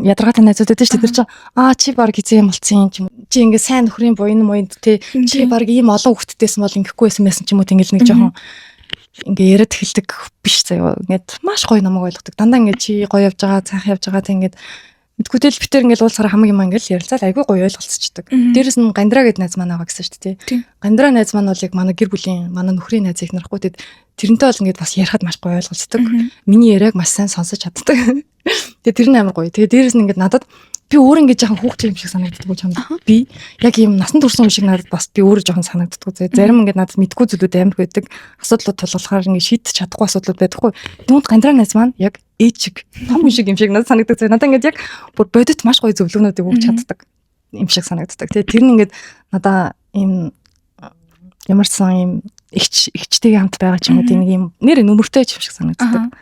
ядаргаатай найзууд байдаг шүү дээ. Тэр чинь чи баг хизээ юм болцсон юм. Чи ингээд сайн нөхрийн буйн мойнд те чи баг ийм олон хүүхдтэйсэн бол ингэхгүй байсан байсан ч юм уу тэнгэл нэг жоохон ингээ яриад эхэлдэг биш заяа. Ингээд маш гоё намайг ойлгодог. Дандаа ингээд чи гоё явж байгаа, цаах явж байгаа тийм ингээд мэдгүйтэл битэр ингээд уулзахаар хамаг юм ингээд ярилцаад айгүй гоё ойлголцчихдаг. Дээрэс нь Гандра гэдэг найз маань байгаа гэсэн шүү дээ тий. Гандра найз маань бол яг манай гэр бүлийн манай нөхрийн найз их нарахгүй тэгэд тэрнтэй бол ингээд бас ярихад маш гоё ойлголцдог. Миний яриаг маш сайн сонсож чаддаг. Тэгээ тэр нь амар гоё. Тэгээ дээрэс нь ингээд надад би өөр ингэж жоохон хүүхдтэй юм шиг санагддаг чамд. Би яг ийм насан турш юм шиг надад бас би өөрөө жоохон санагддаг. Зарим ингээд надад мэдгүй зүйлүүд амар байдаг. Асуудлууд тулгалахаар ингээд шийдэж чадахгүй асуудлууд байдаггүй. Түүнд Гандра найз маань яг ээж шиг том шиг юм шиг надад санагддаг. Надад ингээд яг бүр бодит маш гоё зөвлөгөөнүүдийг өгч чаддаг юм шиг санагддаг. Тэгээ тэр нь ингээд надаа ийм ямарсан ийм ихчтэйгээ хамт байгаа ч юм уу тийм нэг ийм нэр нөмөртэй юм шиг санагддаг.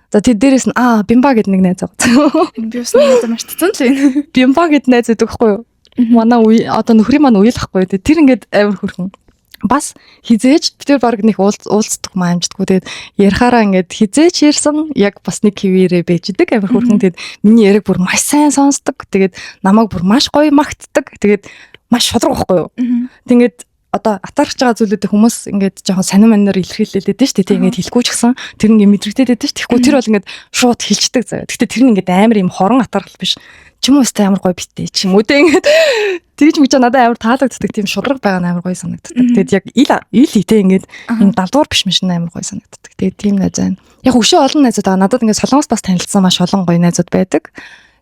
За тэр дээрээс нь Бимба гэдэг нэг найз байгаа. Би бас найз маш татсан л байна. Бимба гэдэг найз байдаг хгүй юу? Манай одоо нөхрийн маань уйлахгүй. Тэр ингээд амар хөрхөн. Бас хизээж тэр баг нэг уулздаг маамждаггүй. Тэгээд ярихаараа ингээд хизээж ярьсан яг бас нэг хിവэрэ бэждэг амар хөрхөн. Тэгээд миний яриг бүр маш сайн сонсдог. Тэгээд намайг бүр маш гоё магтдаг. Тэгээд маш шудраг байхгүй юу? Тэгээд одоо атаарч байгаа зүйлүүдийг хүмүүс ингээд жоохон сонир манаар илэрхийлээд байдаг шүү дээ. Ингээд хэлэхгүй ч гэсэн тэр ингээд мэдрэгдээд байдаг шүү. Тэгэхгүй тэр бол ингээд шууд хэлждэг заяа. Гэхдээ тэр нь ингээд амар юм хорон атаархал биш. Ч юм уу өстэй амар гоё битээ ч юм уу те ингээд тэгж мэж надад амар таалагддаг тийм шудраг байгаа нь амар гоё санагддаг. Тэгээд яг ил те ингээд энэ далдуур биш мэш амар гоё санагддаг. Тэгээд тийм найз байна. Яг өшөө олон найзууд байгаа. Надад ингээд солонгос бас танилцсан маш олон гоё найзууд байдаг.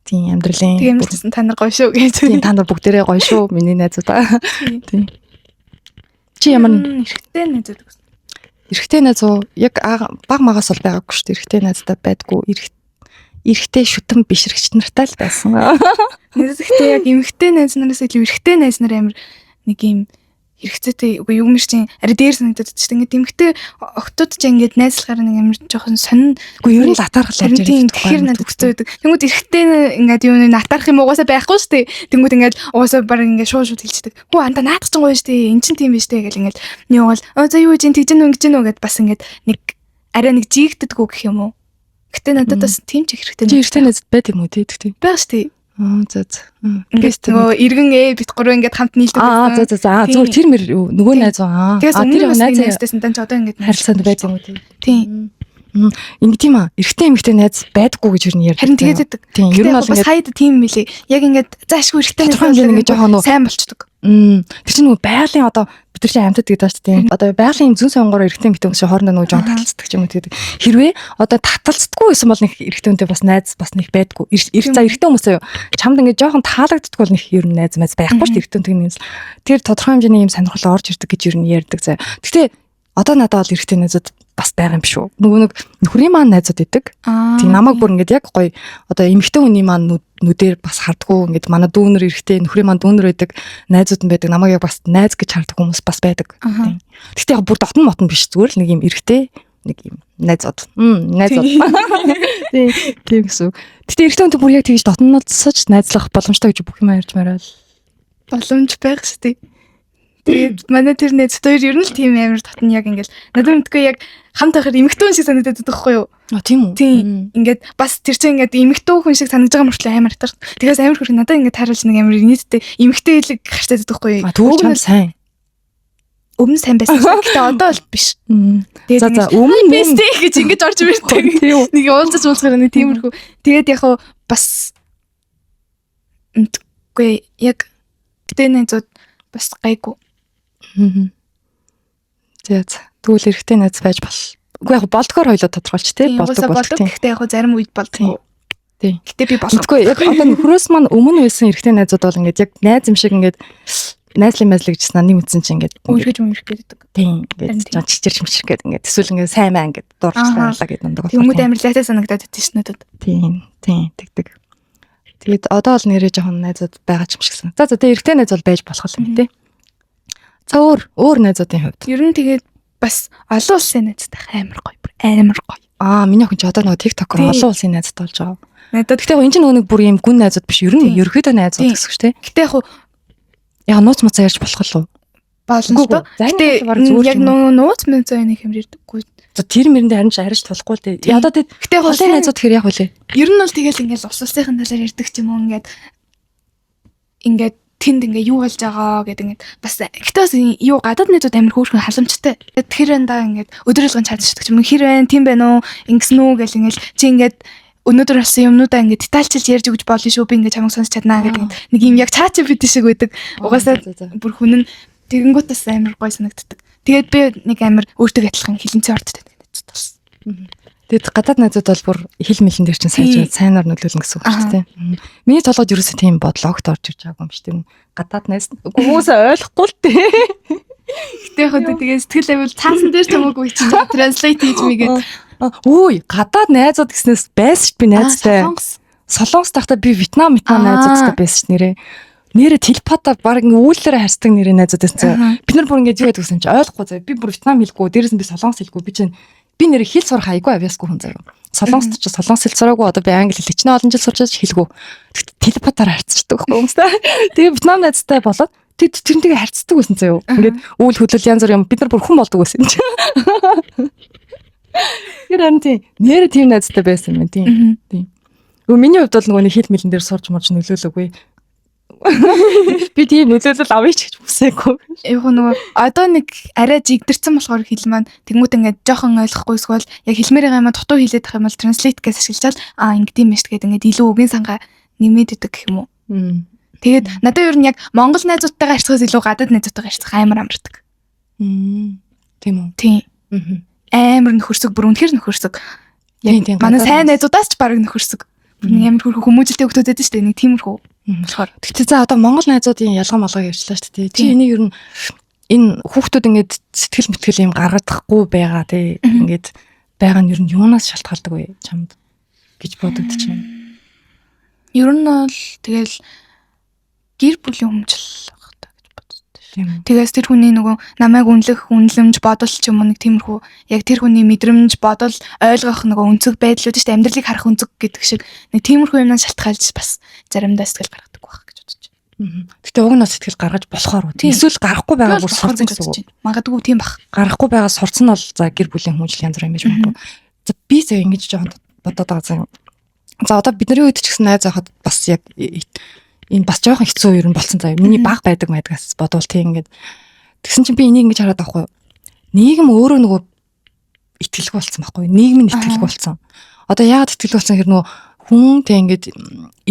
Тийм амьдралын тийм хэлсэн та нар гоё шүү гэж. Тийм та нар бүгдээрээ гоё шүү. Миний найзуудаа. Тийм. Чи ямар эрэгтэй найзууд гэсэн. Эрэгтэй найз уу яг баг магаас бол байгаагүй шүү дээ. Эрэгтэй найзтай байдгүй. Эрэгтэй шүтэн бишрэгч нартай л байсан. Нэгдэгтэй яг эмэгтэй найз нараас илүү эрэгтэй найз нар амар нэг юм хэрэгцээтэй үгүй юм шиг ари дээр санагдаад ч ингээд эмэгтэй октод ч ингээд найзлахаар нэг амар жоохон сонин үгүй ер нь атаархал явж байгаа. Тэгэхээр надад хэцүү байдаг. Тэнгүүд эрэгтэй ингээд юу нэг атаарх юм угаасаа байхгүй шүү дээ. Тэнгүүд ингээд угаасаа баг ингээд шууд хэлчихдэг. Хөө анда наадах ч гоё шүү дээ. Эн чин тийм биш дээ гэл ингээд нэг бол за юу гэж тэгж нүг гэж нүг гэд бас ингээд нэг арай нэг жигддэггүй гэх юм уу. Гэтэ надад бас тийм ч хэрэгтэй. Чи эрэгтэй найз байд юм уу тий? Баг шүү дээ. За. Ингээд иргэн бит гурав ингээд хамт нийлдэг. За. Зүгээр тэр мэр нөгөө найз аа. Тэр найзтайсан тань ч одоо ингээд харилцаанд байж юм уу тий? Тийм. Ингэ тийм эрэгтэй эмэгтэй найз байдаггүй гэж юу ярьдаг. Харин тэгээд тийм ер нь бол ингээд хаяд тийм мэлий. Яг ингээд заашгүй эрэгтэй найз ингээд жоохон сайн болчдөг. Тэр чинь нөгөө байгалийн одоо бид нар чинь амьтад гэдэг даа шүү дээ. Одоо байгалийн зүүн сонгоор эрэгтэй эмэгтэй хүмүүс хоорондоо нөгөө жоон таталцдаг юм гэдэг. Хэрвээ одоо таталцдаггүй байсан бол нэг эрэгтэйнтэй бас найз бас нэг байдгүй. Эрэгтэй хүмүүс аяа чамд ингээд жоохон таалагддаг бол нэг ер нь найз байхгүй шүү дээ эрэгтэйнтэй нэгээс. Тэр тодорхой хэмжээний юм сонирхол орж ирдэг гэж ер нь ярьдаг заяа. Гэхдээ одоо надад бол эрэгтэй найзууд бас байгаа юм биш үү? Нөгөө нэг нөхрийн маань найзууд идэг. Тийм намайг бүр ингээд яг гоё одоо эмэгтэй хүний маань нүдээр бас хардггүй ингээд манай дүүнэр эрэгтэй нөхрийн маань дүүнэр байдаг найзууд нь байдаг. Намайг яг бас найз гэж хардаг хүмүүс бас байдаг. Тийм. Гэхдээ яг бүр дотн мотон биш зүгээр л нэг юм эрэгтэй нэг юм найзууд. Найзууд. Тийм гэсэн. Гэхдээ эрэгтэй хүн бүр яг тэгж дотносож найзлах боломжтой гэж бүх юм ярьж мараа л. Боломж байх шүү дээ. Тэгээд манай тэр найз хоёр ер нь л тийм амар татна яг ингээд надад мэдгүй яг хамт байхад эмэгтэй хүн шиг санагдаад байдаг байхгүй юу? Тийм үү? Тийм. Ингээд бас тэр чинь ингээд эмэгтэй хүн шиг санагдаж байгаа мөртлөө амар татар. Тэгээс амар хөрх надад ингээд тааруулж нэг амар нийтдээ эмэгтэй хэлэг гарчтаад байдаг байхгүй юу? Түүх нь сайн. Өмнө сайн байсан. Гэтэ одоо бол биш. За өмнө бэстэй гэж ингэж орж ирдэг. Нэг уулзаж уулзахаар нэг тиймэрхүү. Тэгээд яг бас мэдгүй яг гэтээ найзууд бас гайгүй. Тэгвэл эрэгтэй найз байж бол. Үгүй яг болдгоор хоёлоо тодорхойлч тий болдог. Гэхдээ яг зарим үед болдог. Тий. Гэтээ би болохгүй. Яг одоо нөхрөөс маань өмнө байсан эрэгтэй найзууд бол ингээд яг найз юм шиг ингээд найзлын мэдлэгчсэн нэг үтсэн чинь ингээд өөргөж өмөрөх гэдэг. Тийм ингээд чичэр чимчэр гэдэг ингээд эсвэл ингээд сайн маа ингээд дурлалаа гэдэг нундаг. Хүмүүд амар лайтай санагдаад байдаг шнэ надад. Тийм тэгдэг. Тэгээд одоо бол нэрээ жоохон найзууд байгаа ч юм шиг сан. За тэгээ эрэгтэй найз бол байж болох юм тий. За өөр найзуудын хувьд. Ер нь тэгээд бас олон улсын найзтай амар гоё. Амар гоё. Миний охин ч одоо нөгөө TikTok-оор олон улсын найзтай болж байгаа. Надад гэхдээ энэ ч нөгөө нэг бүр юм гүн найзууд биш. Ер нь ерөөхдөө найзууд гэсэн шүү дээ. Гэтэ яг нууц муцаа ярьж болох л уу? Болно л доо. Гэтэ яг нууц муцаа нэг юм ярьдаггүй. За тэр мэрэндээ харин ч ажиллаж болохгүй л дээ. Ядаа гэтээ олон найзууд тэгэхээр яг үлээ. Ер нь бол тэгэл ингээл ус улсынхын талаар ярьдаг ч юм уу ингээд тэнд ингээ юу болж байгаа гэдэг ингээд бас гэтээ бас юу гадаад найзууд амар хөөрхөн халамжтай. Тэр андаа ингээд өдрөлгөн чадчихдаг ч юм хэр байна, тийм байна уу, ингэсэн үү гэл ингээл чи ингээд өнөөдөр болсон юмнуудаа ингээд детальчилж ярьж өгч болно шүү. Би ингээд чамайг сонсч чаднаа гэдэг нэг юм яг чаач бид шиг байдаг. Угаасаа бүр хүн нь тэгэнгүүтээс амар гой санагддаг. Тэгээд би нэг амар өөртөө адилхан хилэнцээ ордтой найзууд болсон. Тэгэд гадаад найзууд бол бүр хил мэлэн дээр чинь сайнаар нөлөөлнө гэсэн үг шүү дээ. Миний толгойд ерөөсөө тийм бодол огт орж ирж байгаагүй юм шүү дээ. Гадаад найз хүмүүсээ ойлгохгүй л дээ. Гэтэ яг тэгээ сэтгэл авил цаасан дээр ч хамаагүй чинь транслейт хийж мэйгээд өөй гадаад найзууд гэснээс байсан шүү би найзтай. Солонгос тахта би Вьетнам найзуудтай байсан ш нэрээ телепата баг ингээ үүлээрээ харьцдаг нэрээ найзууд байсан. Бид нар бүр ингээ юу гэдэг юм чи ойлгохгүй заяа. Би бүр Вьетнам хэлгүй, дээрээс нь би солонгос хэлгүй. Би нэрээ хэл сурах айгүй авьяасгүй хүн заяа. Солонгост ч солонгос хэл сураагүй, одоо би англи хэл хичнээн олон жил сурч байгаа хэлгүй. Телепатаар харьцдаг хүмүүстэй. Тэгээ Вьетнам найзтай болоод тэрнтэйгээ харьцдаг байсан заяа. Ингээд үйл хөдлөл янз бүр юм бид нар бүр хүн болдог байсан юм чи. Яран тийм нэрээ тийм найзтай байсан юм тийм. Миний хувьд бол нөгөө нэг хэл мэлэн дээр сурч морж нөлөөлөөгүй. Би тийм нөлөөлөл авъя ч гэж хүсээгүй. Яг нөгөө одоо нэг арай жигдэрсэн болохоор хэл маань тэгмүүд ингээд жоохон ойлгохгүй эсвэл яг хэлмээр байгаа юм дутуу хэлээд байгаа юм бол транслейт гэж ашиглажал ингэдэм юм шүү гэдэг ингээд илүү үгийн сангаа нэмээд идэг гэх юм уу. Тэгээд надад ер нь яг монгол найзуудтайгаа харьцахаас илүү гадаад найзуудтайгаа харьцах амар амардаг. Тийм үү? Тийм. Амар нөхөрсөг, бүр үнэхэр нөхөрсөг. Яг манай сайн найзуудаас ч баг нөхөрсөг. Бүр амар хөрхө хүмүүжлтэй хөлтөөд байдаг шүү дээ. Нэг тиймэрхүү. Болохоор. Тэгтээ за одоо монгол найзуудын ялгаа малгайг ярьчлаа шүү дээ. Чи энийг ер нь энэ хүүхдүүд ингээд сэтгэл мэтгэл юм гаргадахгүй байгаа тий. Ингээд байгаа нь ер нь юунаас шалтгаалдаг вэ чамд гэж бодогдож байна. Ер нь бол тэгэл гэр бүлийн хүмжил байх та гэж боддог шүү. Тэгээс тэр хүний нөгөө намайг үнэлэмж бодол ч юм уу нэг тиймэрхүү яг тэр хүний мэдрэмж бодол ойлгох нөгөө өнцөг байдлууд шүү дээ. Амьдралыг харах өнцөг гэдэг шиг нэг тиймэрхүү юмнаас шалтгаалж бас заримдаа сэтгэл гаргадаг байх гэж бодож байна. Гэтэ уг нь сэтгэл гаргаж болохоор үү? Эсвэл гарахгүй байгаа бүр сурцсан гэсэн үг. Магадгүй тийм бах. Гарахгүй байгаа сурцсан нь бол за гэр бүлийн хүмжил янз бүр юм байж магадгүй. За би зөө ингэж жоохон бодоод байгаа юм. За одоо бидний үед ч гэсэн найз байхад бас яг энэ бас жоохон хэцүү юм болсон заяа. Миний баг байдаг байдгаас бодвол тийм ингээд тэгсэн чинь би энийг ингэж хараад байхгүй юу? Нийгэм өөрөө нөгөө итгэлгүй болсон байхгүй юу? Нийгэм нь итгэлгүй болсон. Одоо яагаад итгэлгүй болсон хэрэг нөгөө хүн тэг ингээд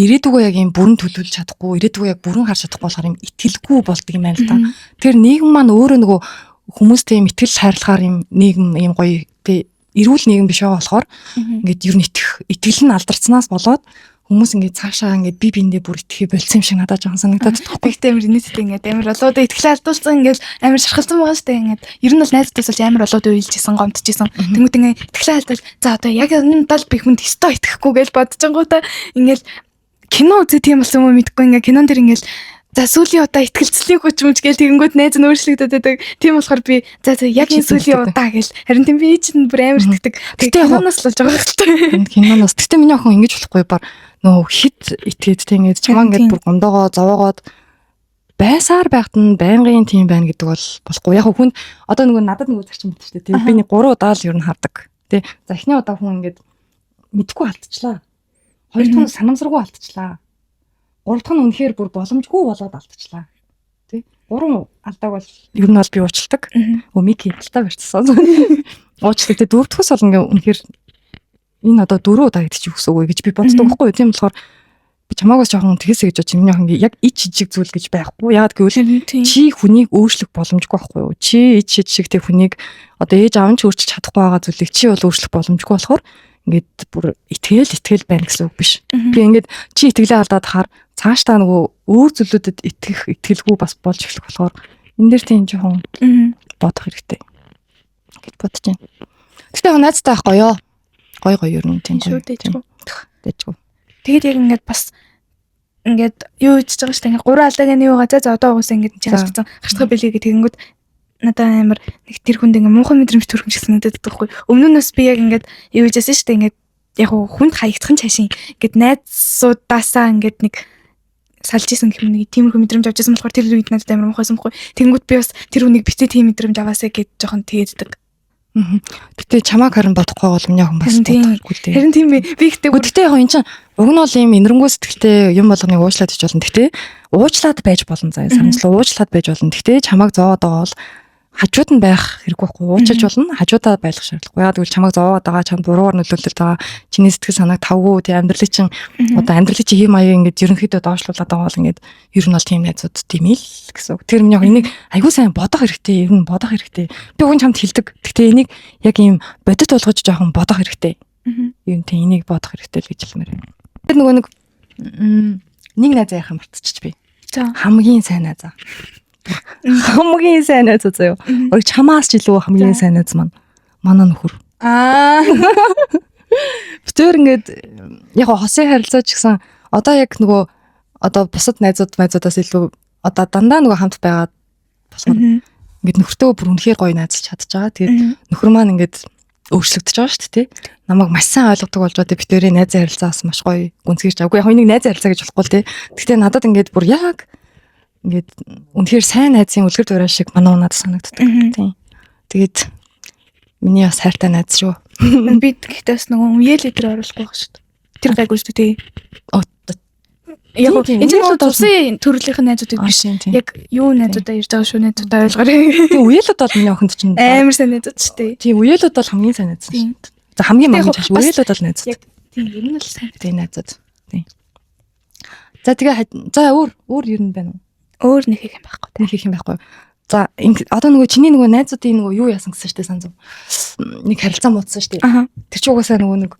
ирээдүгөө яг юм бүрэн төлөвлөж чадахгүй, ирээдүгөө яг бүрэн харж чадахгүй болохоор юм итгэлгүй болдго юм байна л да. Тэр нийгэм маань өөрөө нөгөө хүмүүстэй юм итгэл хайрлагаар юм нийгэм юм гоё тэг эрүүл нийгэм биш байгаа болохоор ингээд ер нь итгэл нь алдарцсанаас болоод хүмүүс ингээд цаашаа ингээд би биендээ бүр итгэхий болцсон юм шиг надад жоохон санагдаад тоххой. Ихтэй амар нийтэд ингээд амар олоод итгэл алдуулсан ингээд амар шархалсан байгаа штэ ингээд ер нь бол найзтайс болж амар олоод уйлжсэн гомдчихсэн. Тэнгүүд ингээд итгэл алдвал за одоо яг энэ тал би хүнд өстой итгэхгүй гэж бодчихгоотаа ингээд кино үзээ тийм болсон юм мэдгүй ингээд кинон дэр ингээд за сүүлийн удаа итгэлцлийн хүч мөч гээл тэгэнгүүт найз нь өөрчлөгдөд байдаг. Тийм болохоор би за яг энэ сүүлийн удаа гээл харин тийм би чинь бүр амар итгэдэг. Тэгтээ киноноос л болж байгаа хэрэгтэй. Киноноос. Тэгтээ миний охин ингэж болохгүй бар нөө хит итгээд тийм ингээд чамаа ингээд бүр гондоогоо зовоогоод байсаар байхад нь байнгын тийм байна гэдэг бол болохгүй. Яг хүн одоо нөгөө надад нөгөө зарчим бит шүү дээ. Би нэг 3 удаа л ер нь хардаг. Тэ. За эхний удаа хүн ингээд мэдхгүй алдчихлаа. Хоёр дахь нь санамсаргүй алдчихлаа. Гурав дахь нь үнэхээр бүр боломжгүй болоод алдчихлаа. Тэ. 3 алдааг бол ер нь бол би уучлдаг. Мики хяталтаа барьчихсан. Уучлдаг. Тэ дөрөв дөхөөс бол ингээ үнэхээр энэ одоо 4 удаа гэдэг чи үхс үгүй гэж би боддог байхгүй юу. Тийм болохоор би чамаагаас жоохон тэгээсэй гэж бодчих. Миний охин яг ич жижиг зүйл гэж байхгүй. Яг гэвэл чи хүнийг өөрчлөх боломжгүй байхгүй юу? Чи ич жижиг тэг хүнийг одоо ээж аав нь ч өөрчилж чадахгүй байгаа зүйлийг чи бол өөрчлөх боломжгүй болохоор ингээд бүр итгэл байна гэсэн үг биш. Би ингээд чи итгэлээ алдаад хаар цаашдаа нөгөө өөр зүйлүүдэд итгэх итгэлгүй бас болж эхлэх болохоор энэ дээр тийм жоохон бодох хэрэгтэй гэж бодож байна. Гэтэ найзтай байхгүй юу? Гой ер нь тийм шүү дэжгүй. Тэгээд яг ингээд бас ингээд юу хийж байгаа шүү дээ. Ингээд 3 алдааг нь юу байгаа за одоо угаасаа ингээд чи гарцсан гарцгаа бэлээ гэх тэгэнгүүт надад амар нэг тэр хүнд ингээд муухай мэдрэмж төрөх юм шиг санагдаад байхгүй. Өмнөөс би яг ингээд юу хийжсэн шүү дээ. Ингээд яг хүнд хаягдах нь цаашин ингээд найзуудаасаа ингээд нэг салж исэн гэх юм нэг тиймэрхүү мэдрэмж авч ирсэн болохоор тэр үед надад амар муухайсан байхгүй. Тэгэнгүүт би бас тэр хүнийг битээ тийм мэдрэмж аваасаа гэж жоохон тэгээд Гэтэ чамааг харин бодохгүй бол миний охин бас бодохгүй дээ. Харин тийм би ихтэй гэхдээ яг энэ чинь уг нь бол ийм инэрэнгуй сэтгэлтэй юм болгоныг уучлаад ич болно. Гэтэ уучлаад байж болно заа. Санамжлаа уучлаад байж болно. Гэтэ чамааг зовоод байгаа бол хажууд нь байх хэрэггүй байхгүй. Уучлаж болно. Хажуудаа байх шаардлагагүй. Яг тэгвэл чамааг зовоод байгаа, чамд буруугаар нөлөөлөд байгаа. Чиний сэтгэл санааг тавгүй тий амьдралыг чинь одоо амьдралыг чинь хэм маяг ингээд ерөнхийдөө доошлуулад байгаа бол ингээд ер нь бол тийм найзууд тийм л гэсэн. Тэр миний яг энийг айгүй сайн бодох хэрэгтэй. Ер нь бодох хэрэгтэй. Би өгөн чамд хэлдэг. Гэхдээ энийг яг ийм бодит болгож жоохон бодох хэрэгтэй. Юм тийм энийг бодох хэрэгтэй л гэж хэлмээр байна. Тэр нөгөө нэг найзаа яхаа мартчих би. За хамгийн сайн найзаа. Хамгийн сайн найз заяа. Өөр чамаас ч илүү хамгийн сайн найз манай нөхөр. Битээр ингээд яг хосын харилцаа ч гэсэн одоо яг нөгөө одоо бусад найзуудаас илүү одоо дандаа нөгөө хамт байгаад болохоор ингээд нөхөртөө бүр үнэхээр гоё найзалж чадчих байгаа. Тэгээд нөхөр маань ингээд өөрчлөгдөж байгаа шүү дээ. Намайг маш сайн ойлгодог болж байгаа. Битээрийн найзын харилцаа бас маш гоё гүнзгийж байгаа. Яг энийг найзын харилцаа гэж болохгүй л дээ. Гэхдээ надад ингээд бүр яг ингээд үнэхээр сайн найзын үлгэр дуурайл шиг манай надад санагддаг. Тийм. Тэгээд миний бас хайртай найз шүү. Би гэхдээ нөгөө үеэл өдр оруулахгүй байх шүү дээ. Тэр гайгүй шүү дээ. Яг энэ ч бол тусын төрөлийнх нь найзуудыг биш. Яг юу найзуудаа ирж байгаа шүү найзуудаа ойлгоорой. Тийм үеэлүүд бол миний охинд чинь амар сайн найзууд шүү дээ. Тийм үеэлүүд бол хамгийн сайн найз шүү. За хамгийн магнаж үеэлүүд бол найзууд. Тийм ер нь л сайн. Тийм найзууд. Тийм. За тэгээ за өөр ер нь байна уу? Өөр нэг их юм байхгүй. Нэг их юм байхгүй. За одоо нөгөө чиний нөгөө найзуудын нөгөө юу яасан гэсэн шүү дээ санаа. Нэг харилцаа муудсан шүү дээ. Тэр чи угаасаа нөгөө нэг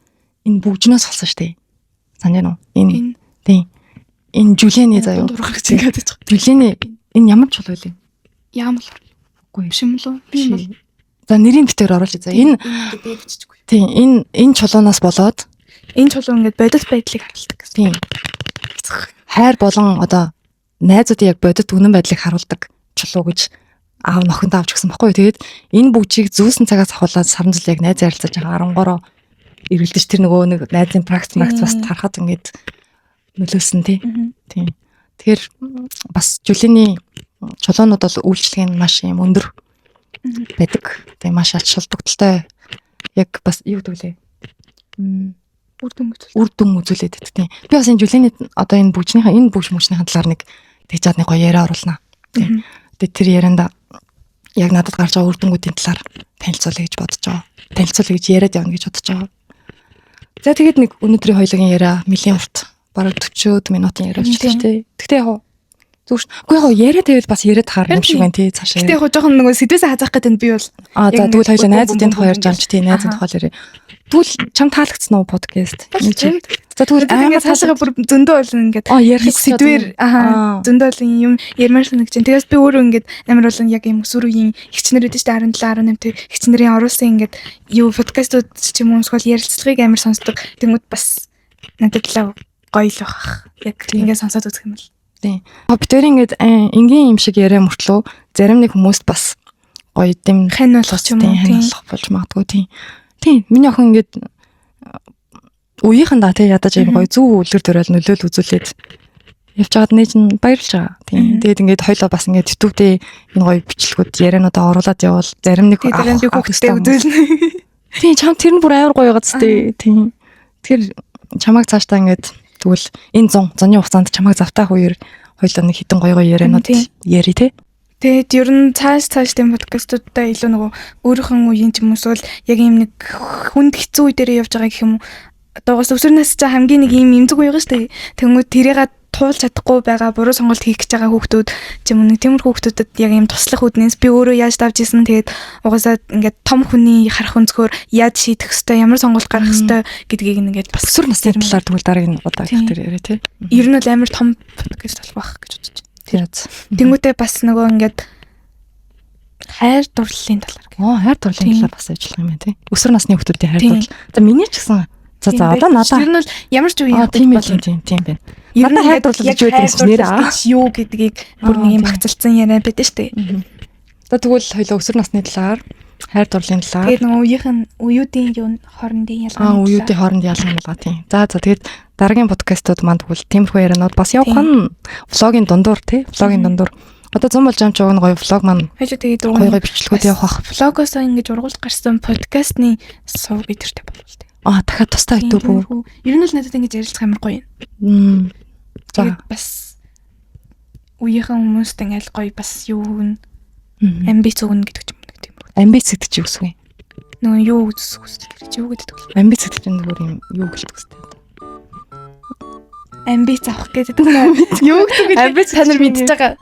энэ бүгжнөөс болсон шүү дээ. Санаа нь энэ тийм энэ Жулианы заяа. Жулианы энэ ямар чул вэ? Ямар үгүй биш юм лөө. Би юм. За нэрийн битээр оруулъя. За энэ би биччихгүй. Тийм энэ чулуунаас болоод энэ чулуу ингээд бодит байдлыг харуулдаг гэсэн. Тийм. Хайр болон одоо найзуудын яг бодит үнэн байдлыг харуулдаг чулуу гэж аав нохинд авч гисэн баггүй. Тэгээд энэ бүгжийг зүүсэн цагаас ахуулаад саран жил яг найз харилцаж байгаа 13 эргэлдэж тэр нөгөө нэг найзын практик бас тарахад ингээд нөлөөсөн тийм. Тэгэхээр бас Жулианы чулуунууд бол үйлчлэг нь маш юм өндөр байдаг. Тийм маш ач холбогдолтой яг бас юу гэдэг лээ. Үр дүн үзүүлээд байдаг тийм. Би бас энэ Жулианы одоо энэ бүгж мөчнийхэн талаар нэг тэгжаад нэг гоё яриа оруулнаа. Тийм. Тэгээд тэр ярианда яг надад гарч байгаа үр дүнгуудын талаар танилцуулъя гэж бодож байгаа. Танилцуулъя гэж яриад явна гэж бодож байгаа. За тэгээд нэг өнөөдрийн хоёулын яриа нэлийн урт бараг 40 минутын яриа болчихлоо тий. Тэгтээ яг зүгш. Үгүй яг яриа тавил бас яриад таарна юм шиг байна тий цаашаа. Тэгтээ яг жоохон нөгөө сэдвээсээ хазаах гэдэг нь би бол за тэгвэл хоёул найзуудын тухай ярьж байгаа юм чи тий найзын тухай яриа. Тэгвэл чам таалагдсан уу подкаст? За тэгвэл ингээд цаашаа бүр зөндөө болно ингээд ярих сэдвэр зөндөө олон юм ярмаар санагч. Тэгээс би өөрөө ингээд амар болон яг юм өсвөр үеийн хичнэр өгдөө шүү дээ 17 18 тэг хичнэрийн оруулсан ингээд юу подкастууд ч юм уу эсвэл ярилцлагыг амар сонсдог. Тэнгүүд бас надад л гоё л баг. Яг ингээд сонсоод үзэх юм бол. Тийм. Бид тэр ингээд энгийн юм шиг яриа мөртлөө зарим нэг хүмүүст бас гоё дэм хань болох юм уу тийм болж магадгүй тийм. Тийм. Миний охин ингээд үеийнхэн да тий ядаж юм гоё зөв үлгэр дөрөөл нөлөөл үзүүлээд явж байгаад нээж нь баярлж байгаа. Тийм. Тэгээд ингээд хоёлоо бас ингээд YouTube дээр энэ гоё бичлэгүүд яриануудаа оруулаад явбал зарим нэг Тэгээд би хүүхдтэй үзүүлнэ. Тийм чам тэр нь бүр амар гоё байгааз тээ. Тийм. Тэр чамайг цаашдаа ингээд тэгвэл энэ зуны хугацаанд чамайг завтаах үеэр хоёлоо нэг хитэн гоё ярианууд яри тээ. Тэгээд ер нь цааш тийм подкастуудаа илүү нөгөө өөрийнхөө үеийн ч юм уусвал яг юм нэг хүнд хэцүү үе дээр явж байгаа гэх юм уу. Одоогоос өсвөрнөөс ч хамгийн нэг юм эмзэг үе байгаа шүү дээ. Тэнгүүд тэрийгээ туулж чадахгүй байгаа буруу сонголт хийх гэж байгаа хүүхдүүд ч юм уу нэг тиймэр хүүхдүүдэд яг юм туслах үднээс би өөрөө яаж давж исэн тэгээд угаасаа ингээд том хүний харах өнцгөр яаж шийдэх хэвээр ямар сонголт гаргах хэвээр гэдгийг ингээд бас өсвөр насны талаар тэгвэл дараагийн удаа их тэр яриа тий. Ер нь бол амар том подкаст болох байх гэж бодож байна. Тэнгүүтээ бас нөгөө ингээд хайр дурлалын талаар. Хайр дурлалын талаар бас ажиллах юм байна тий. Өсвөр насны хүүхдүүдийн хайр дурлал. За миний ч гэсэн за одоо надаа ер нь бол ямар ч үеийн тийм байна. Надад хайр дурлал гэж байдаг юм нэр юу гэдгийг бүр нэг юм багцалцсан яриа байдаг шүү дээ. За тэгвэл хоёул өсвөр насны талаар хайр дурлалын талаар. Тэгээд нөгөө үеийн хоорондын ялгаа. Үеийн хоорондын ялгаа тийм. За тэгээд дараагийн подкастууд маань тэгвэл тиймэрхүү ярианууд бас явах нь влогийн дундуур тий. Влогийн дундуур. Одоо 100 болж байгаа нэг гоё влог маань. Хажуу тэгээд гоё бичлэгүүд явах. Влогоос ингэж ургуулж гарсан подкастны сувг идэртэй болов тий. Дахиад тустай хэдүү бүр. Ер нь л надад ингэж ярилцах амар гоё юм. Тэгээд бас үеийнхэн хүмүүст ингээл гоё бас юу н амбиц өгнө гэдэг юм нэг тийм. Амбиц гэдэг чи үсгүй. Нөгөө юу үсэх гэж юу гэдэг вэ? Амбиц гэдэг чинь нөгөө юм юу гэлдэг үстэй. Амбиц авах гэдэг нь юу гэдэг вэ? Амбиц та нар мэдчихэж байгаа.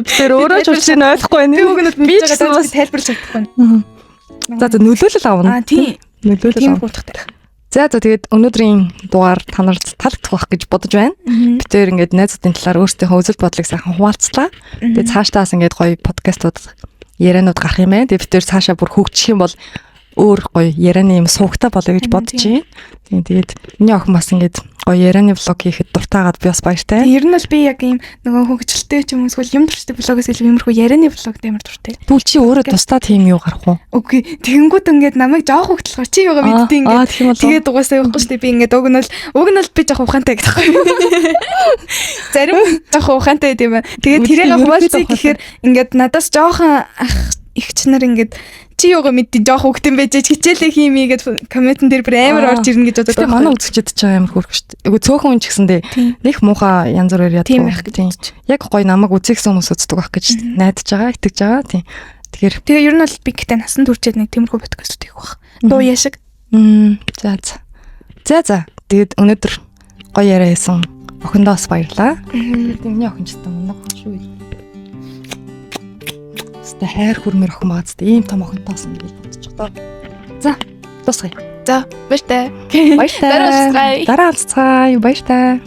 Тэр өөрөө ч үгүй ойлгохгүй байна. Би өгнөд мэдчихэж байгаа бас тайлбарлаж чадахгүй. За нөлөөлөл авна. Тийм. Нөлөөлөл авна. За тэгээд өнөөдрийн дугаар та нарт таалагдах байх гэж бодож байна. Бид тэр ингээд найзуудын талаар өөрсдийнхөө үзэл бодлыг сайхан хуваалцлаа. Тэгээд цаашдаас ингээд гоё подкастууд ярианууд гарах юм байна. Тэгээд бид тэр цаашаа бүр хөгжих юм бол өөр гоё ярианы юм суугтай болоё гэж бодож байна. Тэгээд миний охин бас ингээд гоё ярианы влог хийхэд дуртайгаад би бас баяртай. Ер нь бол би яг ийм нөгөө хөгжилтэй ч юм уу эсвэл юм дуртай влогоос илүү иймэрхүү ярианы влог амар дуртай. Тэгвэл чи өөрөө тусдаа тийм юу гарах уу? Үгүй тэгэнгүүт ингээд намайг жоох хөгтлөхөр чи юугаа мэдтий ингээд. Тэгээд угаасаа явахгүй шүү дээ. Би ингээд уг нь бол би жоох ухаантай гэдэг байхгүй. Зарим жоох ухаантай гэдэг юм. Тэгээд тэрийг хуваалцъя гэхээр ингээд надаас жоохон ах ихч нар ингээд чи юугаа мэдтий жоох хөгтөн байж хичээлээ хиймээ гэд комментэн дээр бүр амар орж ирнэ гэж боддог. Манай үзэгчд ч амар хөөрх шүү дээ. Үгүй цөөхөн хүн ч гэсэндээ нэг муухай янз бүрээр яадаг. Тийм байх гэж. Яг гоё намайг үзэгсэн хүмүүс үздэг байх гэж найдаж байгаа, итгэж байгаа. Тийм. Тэгээ ер нь бол би гэтээ насан туршид нэг тиймэрхүү подкаст хийх байх. Дуу яшиг. За. Тэгээд өнөөдөр гоё яриа хийсэн охиндоо бас баярлаа. Миний охин ч гэсэн мундаг шүү. Тэ хайр хүрмэр охин бааз тэ ийм том охинтойс гэж бодчих доо. За, дуусгая. За, баяртай. Баяртай. Дараа уулзцай. Баяртай.